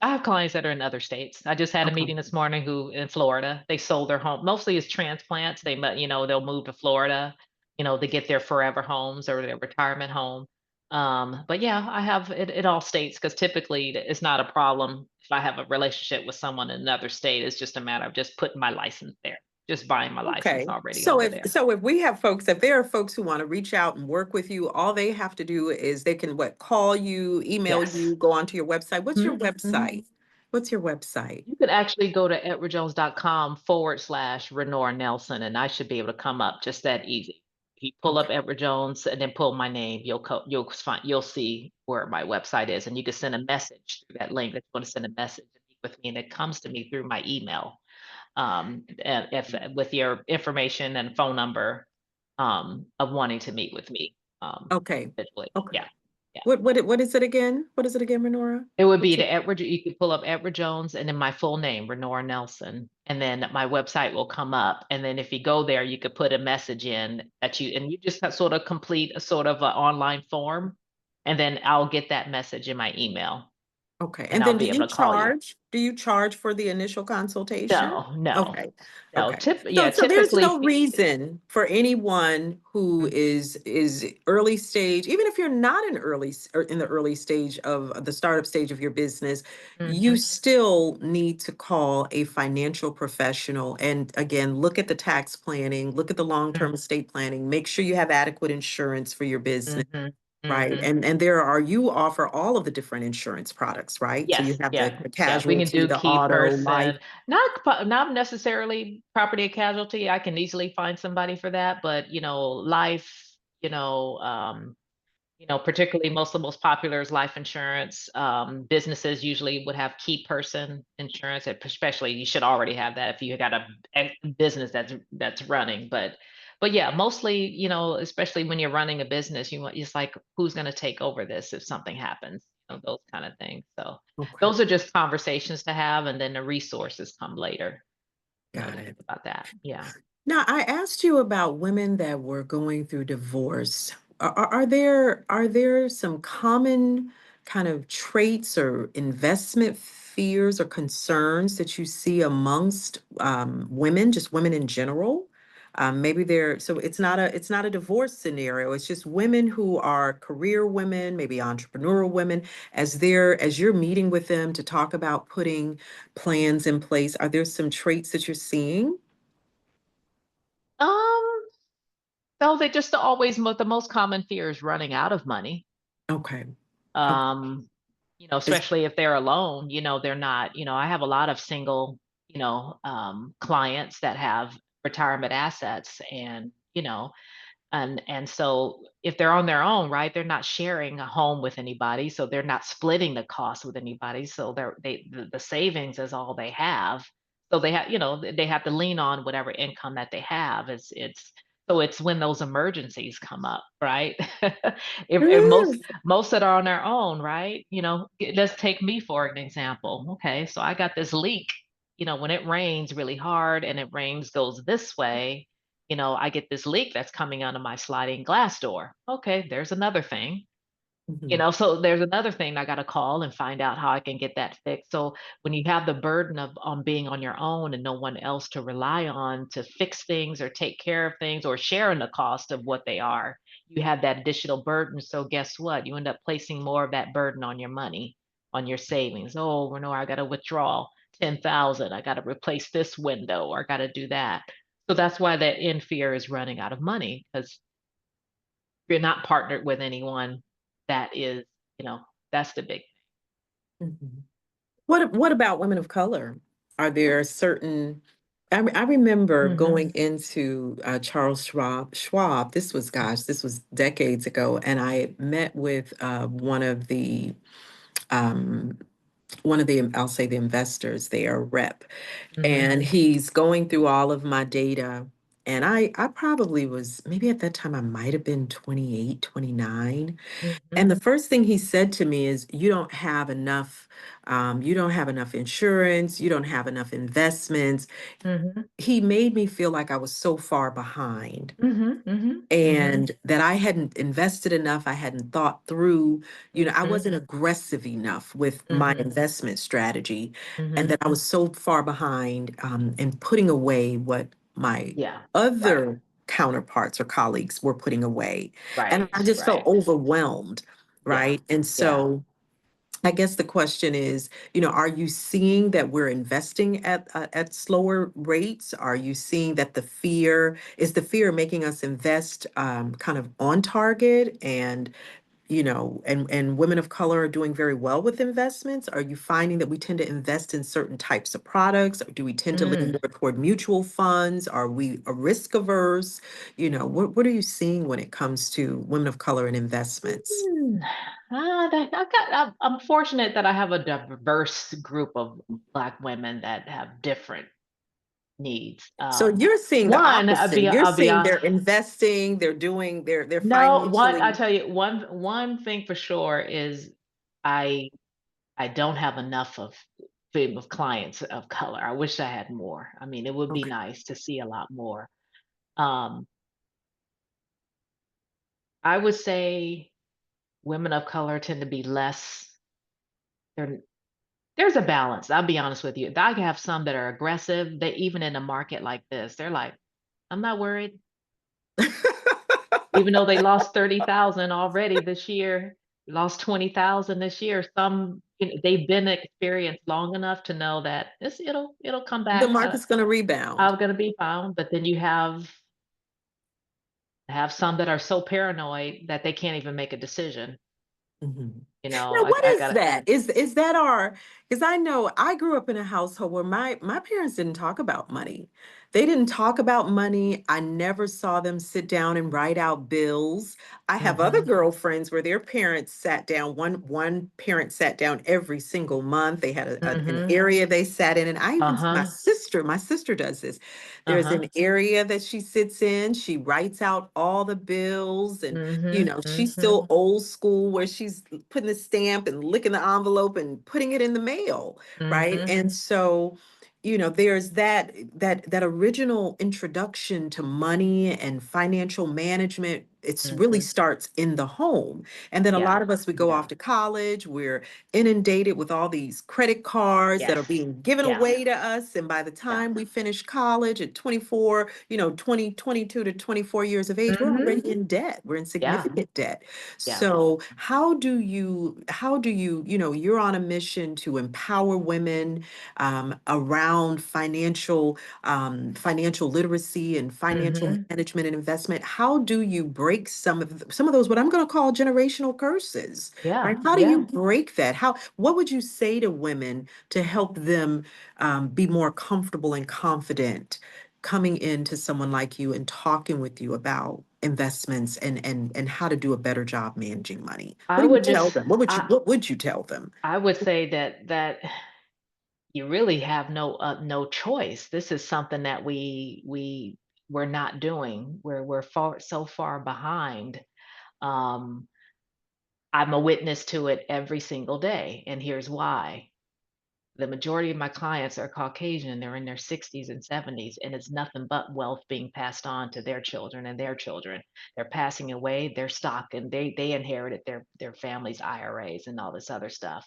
Speaker 2: I have clients that are in other states. I just had a
Speaker 1: Okay.
Speaker 2: meeting this morning who in Florida, they sold their home. Mostly it's transplants. They'll move to Florida, to get their forever homes or their retirement home. But yeah, I have it all states because typically it's not a problem if I have a relationship with someone in another state. It's just a matter of just putting my license there, just buying my license
Speaker 1: Okay.
Speaker 2: already
Speaker 1: So
Speaker 2: over
Speaker 1: if
Speaker 2: there.
Speaker 1: so if we have folks, if there are folks who want to reach out and work with you, all they have to do is they can call you, email
Speaker 2: Yes.
Speaker 1: you, go onto your website. What's your
Speaker 2: Mhm, mhm.
Speaker 1: website? What's your website?
Speaker 2: You could actually go to edwardjones.com/Renora Nelson, and I should be able to come up just that easy. If you pull up
Speaker 1: Okay.
Speaker 2: Edward Jones and then pull my name, you'll see where my website is, and you can send a message through that link that you want to send a message and meet with me, and it comes to me through my email. And if with your information and phone number of wanting to meet with me
Speaker 1: Okay.
Speaker 2: individually.
Speaker 1: Okay.
Speaker 2: Yeah. Yeah.
Speaker 1: What is it again? What is it again, Renora?
Speaker 2: It would be
Speaker 1: What's
Speaker 2: the
Speaker 1: it?
Speaker 2: Edward. You could pull up Edward Jones and then my full name, Renora Nelson, and then my website will come up. And then if you go there, you could put a message in and you just sort of complete a sort of an online form, and then I'll get that message in my email,
Speaker 1: Okay.
Speaker 2: and
Speaker 1: And
Speaker 2: I'll
Speaker 1: then
Speaker 2: be able to call you.
Speaker 1: do you charge for the initial consultation?
Speaker 2: No, no,
Speaker 1: Okay.
Speaker 2: no.
Speaker 1: Okay.
Speaker 2: Yeah,
Speaker 1: So there's
Speaker 2: typically
Speaker 1: no
Speaker 2: fees.
Speaker 1: reason for anyone who is early stage, even if you're not or in the early stage of the startup stage of your business, you
Speaker 2: Mhm,
Speaker 1: still need to call a financial professional and again, look at the tax planning, look at the long-term estate planning, make sure you have adequate insurance for your business.
Speaker 2: mhm,
Speaker 1: Right.
Speaker 2: mhm.
Speaker 1: And you offer all of the different insurance products, right? So you
Speaker 2: Yes,
Speaker 1: have
Speaker 2: yeah,
Speaker 1: the
Speaker 2: yeah, we can
Speaker 1: casualty,
Speaker 2: do
Speaker 1: the
Speaker 2: key
Speaker 1: auto, life.
Speaker 2: person, not necessarily property and casualty, I can easily find somebody for that, but, life, particularly most popular is life insurance. Businesses usually would have key person insurance, especially you should already have that if you got a business that's running. But yeah, mostly, especially when you're running a business, it's like who's going to take over this if something happens, those kind of things. So
Speaker 1: Okay.
Speaker 2: those are just conversations to have, and then the resources come later,
Speaker 1: Got
Speaker 2: to think
Speaker 1: it.
Speaker 2: about that. Yeah.
Speaker 1: Now, I asked you about women that were going through divorce. Are there some common kind of traits or investment fears or concerns that you see amongst women, just women in general? Maybe so it's not a divorce scenario. It's just women who are career women, maybe entrepreneurial women. As you're meeting with them to talk about putting plans in place, are there some traits that you're seeing?
Speaker 2: Um, so they just always the most common fear is running out of money.
Speaker 1: Okay. Okay.
Speaker 2: um
Speaker 1: Is
Speaker 2: especially if they're alone, they're not, I have a lot of single, clients that have retirement assets, and and so if they're on their own, right, they're not sharing a home with anybody, so they're not splitting the cost with anybody, so the savings is all they have, so they have to lean on whatever income that they have. It's when those emergencies come up, right? If most that are on their own, right, let's take me for an example. Okay, so I got this leak, when it rains really hard and it rains goes this way, I get this leak that's coming out of my sliding glass door. Okay, there's another thing.
Speaker 1: Mhm.
Speaker 2: So there's another thing I got to call and find out how I can get that fixed. So when you have the burden of on being on your own and no one else to rely on to fix things or take care of things or sharing the cost of what they are, you have that additional burden. So guess what? You end up placing more of that burden on your money, on your savings. Oh, Renor, I got to withdraw 10,000. I got to replace this window or I got to do that. So that's why that in fear is running out of money because you're not partnered with anyone that is, you know, that's the big.
Speaker 1: Mhm. What about women of color? Are there certain I remember
Speaker 2: Mm-hmm.
Speaker 1: going into Charles Schwab. This was, gosh, this was decades ago, and I met with um, one of the, I'll say the investors there, rep,
Speaker 2: Mm-hmm.
Speaker 1: and he's going through all of my data. And I probably was, maybe at that time I might have been 28, 29.
Speaker 2: Mm-hmm.
Speaker 1: And the first thing he said to me is, you don't have enough insurance, you don't have enough investments.
Speaker 2: Mm-hmm.
Speaker 1: He made me feel like I was so far behind
Speaker 2: Mm-hmm. Mm-hmm. Mm-hmm.
Speaker 1: and that I hadn't invested enough. I hadn't thought through, I
Speaker 2: Mm-hmm.
Speaker 1: wasn't aggressive enough with my
Speaker 2: Mm-hmm.
Speaker 1: investment strategy, and
Speaker 2: Mm-hmm.
Speaker 1: that I was so far behind in putting away what my
Speaker 2: Yeah. Right.
Speaker 1: other counterparts or colleagues were putting away. And I
Speaker 2: Right.
Speaker 1: just felt
Speaker 2: Right.
Speaker 1: overwhelmed,
Speaker 2: Yeah.
Speaker 1: right? And
Speaker 2: Yeah.
Speaker 1: so I guess the question is, are you seeing that we're investing at slower rates? Are you seeing that the fear making us invest kind of on target and and women of color are doing very well with investments? Are you finding that we tend to invest in certain types of products? Or do we tend to lean
Speaker 2: Mm.
Speaker 1: more toward mutual funds? Are we a risk averse? What are you seeing when it comes to women of color and investments?
Speaker 2: Mm. I'm fortunate that I have a diverse group of Black women that have different needs.
Speaker 1: So you're seeing the
Speaker 2: One,
Speaker 1: opposite. You're
Speaker 2: I'll be
Speaker 1: seeing
Speaker 2: honest.
Speaker 1: they're investing, they're
Speaker 2: No, one, I
Speaker 1: financially.
Speaker 2: tell you, one thing for sure is I I don't have enough of clients of color. I wish I had more. I mean, it would be
Speaker 1: Okay.
Speaker 2: nice to see a lot more. Um, I would say women of color tend to be less. There, there's a balance. I'll be honest with you. I have some that are aggressive. They even in a market like this, they're like, I'm not worried. Even though they lost 30,000 already this year, lost 20,000 this year, some they've been experienced long enough to know that it'll come
Speaker 1: The
Speaker 2: back.
Speaker 1: market's going to rebound.
Speaker 2: I'm gonna be fine. But then you have some that are so paranoid that they can't even make a decision.
Speaker 1: Mhm.
Speaker 2: You know,
Speaker 1: Now, what
Speaker 2: I
Speaker 1: is
Speaker 2: gotta.
Speaker 1: that? Is that our, because I know I grew up in a household where my parents didn't talk about money. They didn't talk about money. I never saw them sit down and write out bills. I have other
Speaker 2: Mm-hmm.
Speaker 1: girlfriends where their parents sat down, one parent sat down every single month. They had an
Speaker 2: Mm-hmm.
Speaker 1: area they sat in. And I even,
Speaker 2: Uh-huh.
Speaker 1: my sister does this. There's
Speaker 2: Uh-huh.
Speaker 1: an area that she sits in. She writes out all the bills and
Speaker 2: Mm-hmm.
Speaker 1: she's
Speaker 2: Mm-hmm.
Speaker 1: still old school where she's putting the stamp and licking the envelope and putting it in the mail, right?
Speaker 2: Mm-hmm.
Speaker 1: And so, there's that original introduction to money and financial management. It's really
Speaker 2: Mm-hmm.
Speaker 1: starts in the home. And then a
Speaker 2: Yeah.
Speaker 1: lot of us, we go
Speaker 2: Yeah.
Speaker 1: off to college, we're inundated with all these credit cards that are
Speaker 2: Yes.
Speaker 1: being given
Speaker 2: Yeah.
Speaker 1: away to us. And by the
Speaker 2: Yeah.
Speaker 1: time we finish college at 24, 22 to 24 years of age, we're
Speaker 2: Mm-hmm.
Speaker 1: already in debt. We're in
Speaker 2: Yeah.
Speaker 1: significant debt.
Speaker 2: Yeah.
Speaker 1: So how do you, you're on a mission to empower women around financial literacy and financial
Speaker 2: Mm-hmm.
Speaker 1: management and investment. How do you break some of those, what I'm going to call generational curses,
Speaker 2: Yeah.
Speaker 1: right? How do
Speaker 2: Yeah.
Speaker 1: you break that? What would you say to women to help them be more comfortable and confident coming into someone like you and talking with you about investments and how to do a better job managing money? What
Speaker 2: I
Speaker 1: do you
Speaker 2: would
Speaker 1: tell
Speaker 2: just
Speaker 1: them?
Speaker 2: I
Speaker 1: What would you tell them?
Speaker 2: I would say that you really have no choice. This is something that we're not doing. We're so far behind. Um, I'm a witness to it every single day, and here's why. The majority of my clients are Caucasian. They're in their 60s and 70s, and it's nothing but wealth being passed on to their children and their children. They're passing away their stock, and they inherited their families' IRAs and all this other stuff.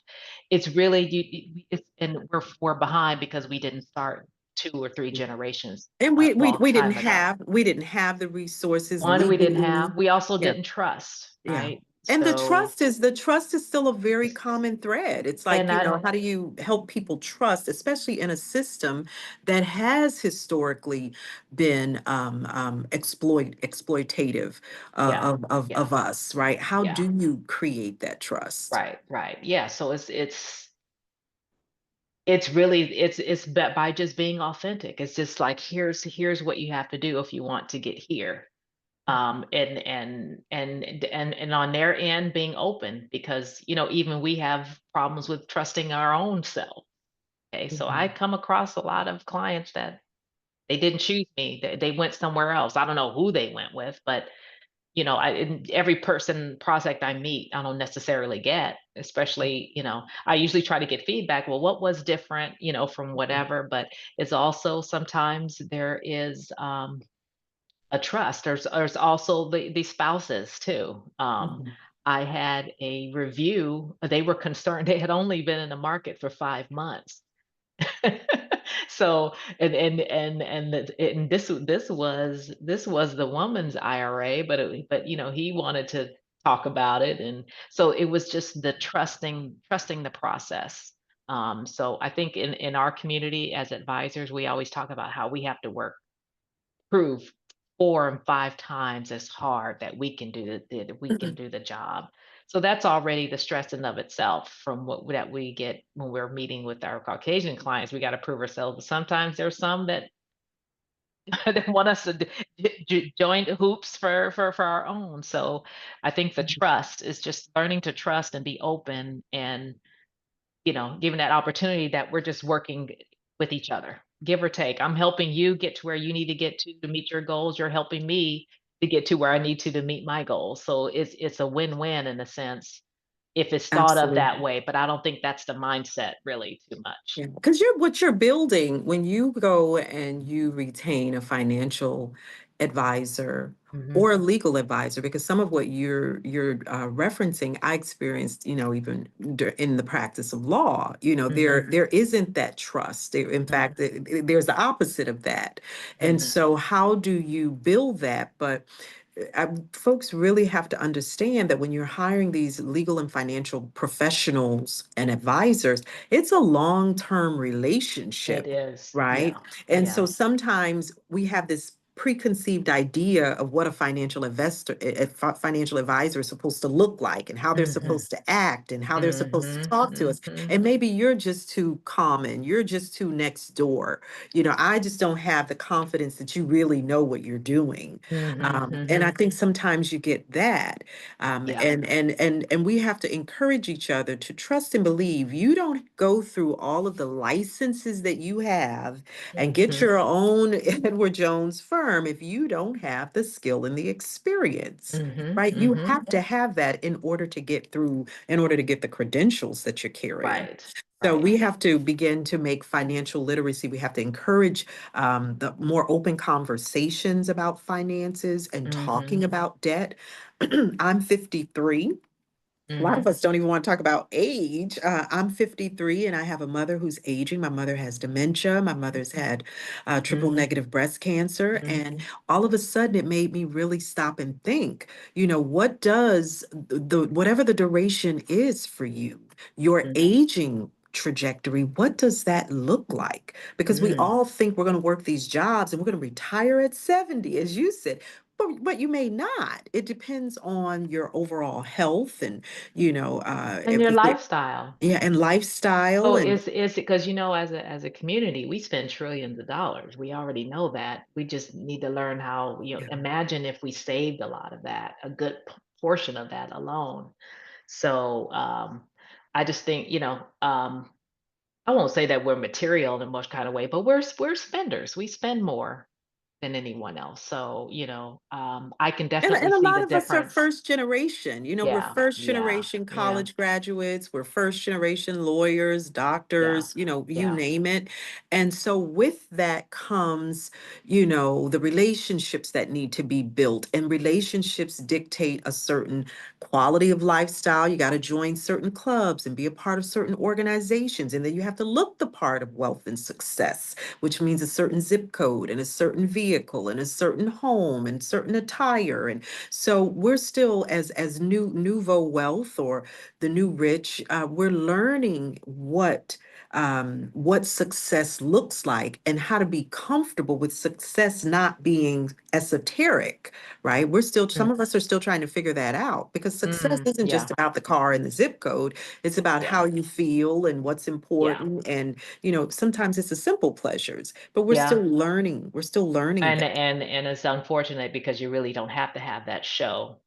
Speaker 2: It's really and we're behind because we didn't start 2 or 3 generations
Speaker 1: And
Speaker 2: a
Speaker 1: we
Speaker 2: long
Speaker 1: we didn't
Speaker 2: time ago.
Speaker 1: have we didn't have the resources
Speaker 2: One, we didn't
Speaker 1: legally.
Speaker 2: have. We also
Speaker 1: Yeah,
Speaker 2: didn't trust,
Speaker 1: yeah.
Speaker 2: right?
Speaker 1: And
Speaker 2: So,
Speaker 1: the trust is still a very common thread. It's like,
Speaker 2: and I,
Speaker 1: how do you help people trust, especially in a system that has historically been exploitative
Speaker 2: yeah, yeah,
Speaker 1: of us, right? How
Speaker 2: yeah,
Speaker 1: do you create that trust?
Speaker 2: right, right. Yeah. So it's really by just being authentic. It's just like, here's what you have to do if you want to get here. And on their end being open, because even we have problems with trusting our own self. Okay, so I
Speaker 1: Mhm.
Speaker 2: come across a lot of clients that they didn't choose me. They went somewhere else. I don't know who they went with, but every person prospect I meet, I don't necessarily get, especially, I usually try to get feedback. Well, what was different, from whatever, but it's also sometimes there is a trust. There's also the spouses too.
Speaker 1: Mhm.
Speaker 2: I had a review. They were concerned. They had only been in the market for 5 months. So and this was the woman's IRA, but he wanted to talk about it, and so it was just the trusting the process. So I think in our community as advisors, we always talk about how we have to prove 4 and 5 times as hard that we can do the job. So that's already the stress in of itself from what that we get when we're meeting with our Caucasian clients. We gotta prove ourselves, but sometimes there's some that that want us to join hoops for our own. So I think the trust is just learning to trust and be open, and given that opportunity that we're just working with each other, give or take. I'm helping you get to where you need to get to meet your goals. You're helping me to get to where I need to meet my goals. So it's a win-win in a sense if it's thought of
Speaker 1: Absolutely.
Speaker 2: that way, but I don't think that's the mindset really too much.
Speaker 1: Yeah, because what you're building when you go and you retain a financial advisor
Speaker 2: Mhm.
Speaker 1: or a legal advisor, because some of what you're referencing, I experienced, even in the practice of law.
Speaker 2: Mhm.
Speaker 1: There isn't that trust. In
Speaker 2: Mhm.
Speaker 1: fact, there's the opposite of that. And
Speaker 2: Mhm.
Speaker 1: so, how do you build that? But folks really have to understand that when you're hiring these legal and financial professionals and advisors, it's a long-term
Speaker 2: It
Speaker 1: relationship,
Speaker 2: is.
Speaker 1: right?
Speaker 2: Yeah.
Speaker 1: And
Speaker 2: Yeah.
Speaker 1: so sometimes we have this preconceived idea of what a financial investor, financial advisor is supposed to look like and how they're
Speaker 2: Mhm.
Speaker 1: supposed to act and how they're supposed to
Speaker 2: Mhm.
Speaker 1: talk to us.
Speaker 2: Mhm.
Speaker 1: And maybe you're just too common, you're just too next door. I just don't have the confidence that you really know what you're doing.
Speaker 2: Mhm.
Speaker 1: And I
Speaker 2: Mhm.
Speaker 1: think sometimes you get that.
Speaker 2: Yeah.
Speaker 1: And we have to encourage each other to trust and believe. You don't go through all of the licenses that you have and get
Speaker 2: Mhm.
Speaker 1: your own Edward Jones firm if you don't have the skill and the experience.
Speaker 2: Mhm.
Speaker 1: Right? You
Speaker 2: Mhm.
Speaker 1: have to have that in order to get the credentials that you're carrying.
Speaker 2: Right.
Speaker 1: So
Speaker 2: Right.
Speaker 1: we have to begin to make financial literacy. We have to encourage the more open conversations about finances and talking
Speaker 2: Mhm.
Speaker 1: about debt. I'm 53. A lot of
Speaker 2: Mhm.
Speaker 1: us don't even want to talk about age. I'm 53 and I have a mother who's aging. My mother has dementia. My mother's had triple
Speaker 2: Mhm.
Speaker 1: negative breast cancer.
Speaker 2: Mhm.
Speaker 1: And all of a sudden, it made me really stop and think, what does whatever the duration is for you, your
Speaker 2: Mhm.
Speaker 1: aging trajectory, what does that look like? Because we
Speaker 2: Mm.
Speaker 1: all think we're going to work these jobs and we're going to retire at 70, as you said. But you may not. It depends on your overall health and
Speaker 2: And your lifestyle.
Speaker 1: yeah, and lifestyle
Speaker 2: So
Speaker 1: and
Speaker 2: is it because as a community, we spend trillions of dollars. We already know that. We just need to learn how,
Speaker 1: yeah.
Speaker 2: imagine if we saved a lot of that, a good portion of that alone. So I just think, I won't say that we're material in much kind of way, but we're spenders. We spend more than anyone else. So, I can definitely
Speaker 1: And a
Speaker 2: see
Speaker 1: lot
Speaker 2: the
Speaker 1: of us are
Speaker 2: difference.
Speaker 1: first generation. We're
Speaker 2: Yeah,
Speaker 1: first
Speaker 2: yeah,
Speaker 1: generation
Speaker 2: yeah,
Speaker 1: college graduates, we're first generation lawyers,
Speaker 2: yeah,
Speaker 1: doctors, you
Speaker 2: yeah.
Speaker 1: name it. And so with that comes, the relationships that need to be built, and relationships dictate a certain quality of lifestyle. You got to join certain clubs and be a part of certain organizations. And then you have to look the part of wealth and success, which means a certain zip code and a certain vehicle and a certain home and certain attire. And so we're still, as nouveau wealth or the new rich, we're learning what success looks like and how to be comfortable with success not being esoteric, right?
Speaker 2: Mm,
Speaker 1: Some of us are still trying to figure that out because success isn't
Speaker 2: yeah,
Speaker 1: just about the car and the zip code. It's about
Speaker 2: yeah,
Speaker 1: how you feel and what's
Speaker 2: yeah,
Speaker 1: important. And, sometimes it's the simple pleasures, but we're still
Speaker 2: yeah.
Speaker 1: learning. We're still learning that.
Speaker 2: And it's unfortunate because you really don't have to have that show.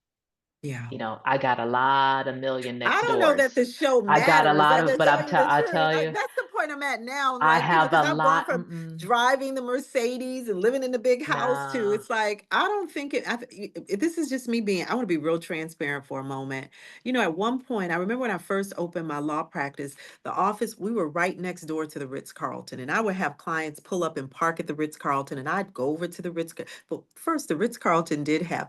Speaker 1: Yeah.
Speaker 2: I got a lot of million
Speaker 1: I
Speaker 2: next
Speaker 1: don't know that
Speaker 2: doors.
Speaker 1: the show
Speaker 2: I got a
Speaker 1: matters.
Speaker 2: lot
Speaker 1: I'm
Speaker 2: of,
Speaker 1: gonna
Speaker 2: but
Speaker 1: tell you the
Speaker 2: I
Speaker 1: truth.
Speaker 2: tell you,
Speaker 1: That's the point I'm at now.
Speaker 2: I
Speaker 1: Like,
Speaker 2: have
Speaker 1: because
Speaker 2: a
Speaker 1: I've gone
Speaker 2: lot.
Speaker 1: from driving the Mercedes and living in the big house to
Speaker 2: Nah.
Speaker 1: it's like, I don't think this is just me being, I want to be real transparent for a moment. At one point, I remember when I first opened my law practice, the office, we were right next door to the Ritz-Carlton, and I would have clients pull up and park at the Ritz-Carlton, and I'd go over to the Ritz. But first, the Ritz-Carlton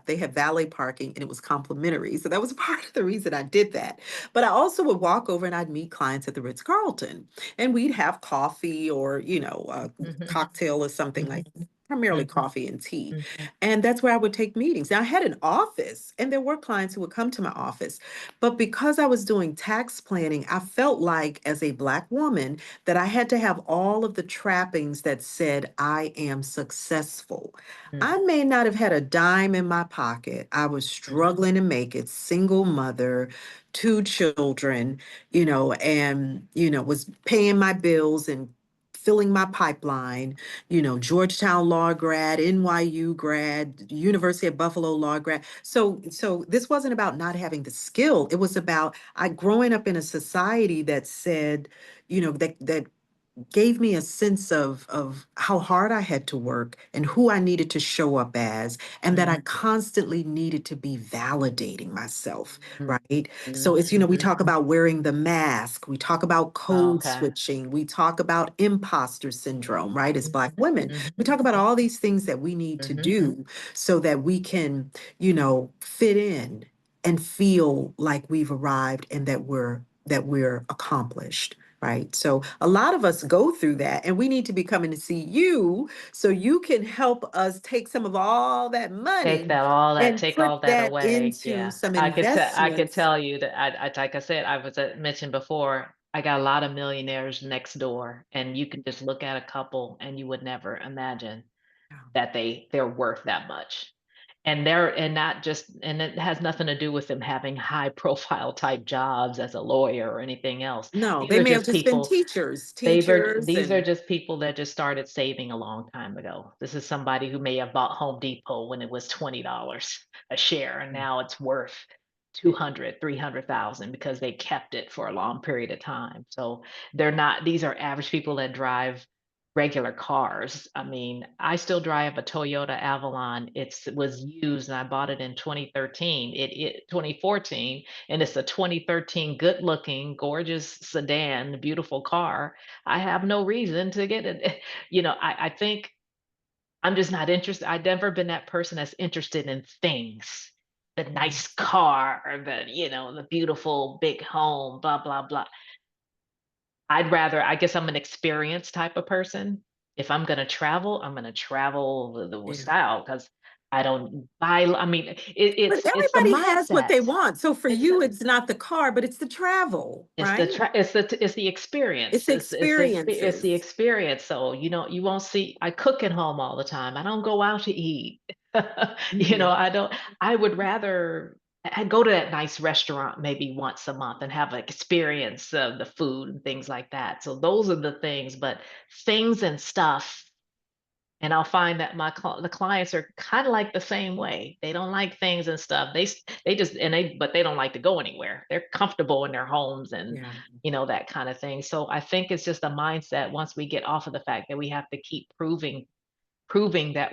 Speaker 1: they had valet parking and it was complimentary. So that was part of the reason I did that. But I also would walk over and I'd meet clients at the Ritz Carlton and we'd have coffee or, a
Speaker 2: Mhm,
Speaker 1: cocktail or something
Speaker 2: mhm,
Speaker 1: like primarily
Speaker 2: mhm,
Speaker 1: coffee and tea.
Speaker 2: mhm,
Speaker 1: And that's where I would take meetings. Now I had an office and there were clients who would come to my office. But because I was doing tax planning, I felt like as a Black woman that I had to have all of the trappings that said I am successful.
Speaker 2: mm,
Speaker 1: I may not have had a dime in my pocket. I was
Speaker 2: mhm,
Speaker 1: struggling to make it, single mother, two children, and, was paying my bills and filling my pipeline, Georgetown law grad, NYU grad, University of Buffalo law grad. So this wasn't about not having the skill. It was about I growing up in a society that said, that gave me a sense of how hard I had to work and who I needed to show up as, and that I
Speaker 2: mm,
Speaker 1: constantly needed to be validating myself,
Speaker 2: mm,
Speaker 1: right?
Speaker 2: mm,
Speaker 1: So it's, we
Speaker 2: mhm.
Speaker 1: talk about wearing the mask, we talk about code
Speaker 2: Okay.
Speaker 1: switching, we talk about imposter syndrome, right? As
Speaker 2: Mhm,
Speaker 1: Black women,
Speaker 2: mhm,
Speaker 1: we talk about all these things that we need to
Speaker 2: mhm.
Speaker 1: do so that we can, fit in and feel like we've arrived and that we're accomplished. Right. So a lot of us go through that, and we need to be coming to see you so you can help us take some of all that money and
Speaker 2: Take
Speaker 1: put
Speaker 2: all that
Speaker 1: that
Speaker 2: away.
Speaker 1: into
Speaker 2: Yeah.
Speaker 1: some
Speaker 2: I could
Speaker 1: investments.
Speaker 2: tell you that like I said, I was mentioned before, I got a lot of millionaires next door, and you can just look at a couple and you would never imagine
Speaker 1: Yeah.
Speaker 2: that they're worth that much. And not just, and it has nothing to do with them having high profile type jobs as a lawyer or anything else.
Speaker 1: No,
Speaker 2: These
Speaker 1: they
Speaker 2: are
Speaker 1: may have
Speaker 2: just
Speaker 1: just been
Speaker 2: people
Speaker 1: teachers, teachers,
Speaker 2: these are
Speaker 1: and
Speaker 2: just people that just started saving a long time ago. This is somebody who may have bought Home Depot when it was $20 a share, and now it's worth 200, 300,000 because they kept it for a long period of time. So they're not, these are average people that drive regular cars. I mean, I still drive a Toyota Avalon. It was used and I bought it in 2013. 2014, and it's a 2013 good looking, gorgeous sedan, beautiful car. I have no reason to get it. I think I'm just not interested. I've never been that person that's interested in things. The nice car, the beautiful big home, blah, blah, blah. I guess I'm an experienced type of person. If I'm gonna travel, I'm gonna travel with
Speaker 1: yeah.
Speaker 2: style because I don't buy. I mean,
Speaker 1: But
Speaker 2: it's the
Speaker 1: everybody has what
Speaker 2: mindset.
Speaker 1: they want. So for
Speaker 2: It's
Speaker 1: you, it's not the car, but it's the travel, right?
Speaker 2: it's the experience.
Speaker 1: It's
Speaker 2: It's the
Speaker 1: experiences.
Speaker 2: experience. So, you won't see I cook at home all the time. I don't go out to eat.
Speaker 1: Mhm.
Speaker 2: I don't I would rather I go to that nice restaurant maybe once a month and have an experience of the food and things like that. So those are the things, but things and stuff, and I'll find that the clients are kind of like the same way. They don't like things and stuff. They just but they don't like to go anywhere. They're comfortable in their homes and
Speaker 1: Yeah.
Speaker 2: that kind of thing. So I think it's just a mindset once we get off of the fact that we have to keep proving that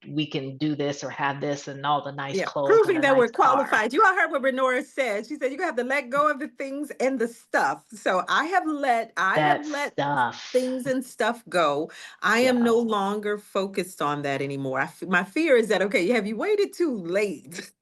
Speaker 2: we can do this or have this and all the nice
Speaker 1: Yeah,
Speaker 2: clothes and
Speaker 1: proving
Speaker 2: a
Speaker 1: that we're
Speaker 2: nice car.
Speaker 1: qualified. You all heard what Renora said. She said you're gonna have to let go of the things and the stuff. So
Speaker 2: That
Speaker 1: I have let
Speaker 2: stuff.
Speaker 1: things and stuff go. I am
Speaker 2: Yeah.
Speaker 1: no longer focused on that anymore. My fear is that, okay, have you waited too late?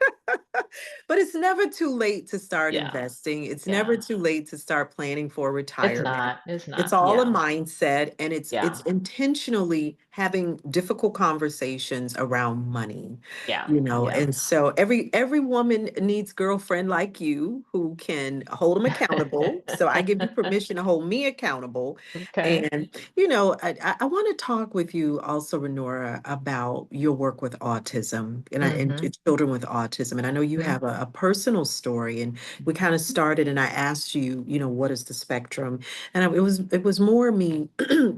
Speaker 1: But it's never too late to start
Speaker 2: Yeah.
Speaker 1: investing. It's never
Speaker 2: Yeah.
Speaker 1: too late to start planning for
Speaker 2: It's
Speaker 1: retirement.
Speaker 2: not. It's
Speaker 1: It's
Speaker 2: not.
Speaker 1: all a
Speaker 2: Yeah.
Speaker 1: mindset, and it's
Speaker 2: Yeah.
Speaker 1: intentionally having difficult conversations around money,
Speaker 2: Yeah,
Speaker 1: you know,
Speaker 2: yeah.
Speaker 1: and so every woman needs girlfriend like you who can hold them accountable. So I give you permission to hold me accountable.
Speaker 2: Okay.
Speaker 1: And, you know, I want to talk with you also, Renora, about your work with autism and
Speaker 2: Mhm,
Speaker 1: children with autism. And I know you
Speaker 2: mhm,
Speaker 1: have a personal story, and we kind of started, and I asked you, you know, what is the spectrum? And it was more me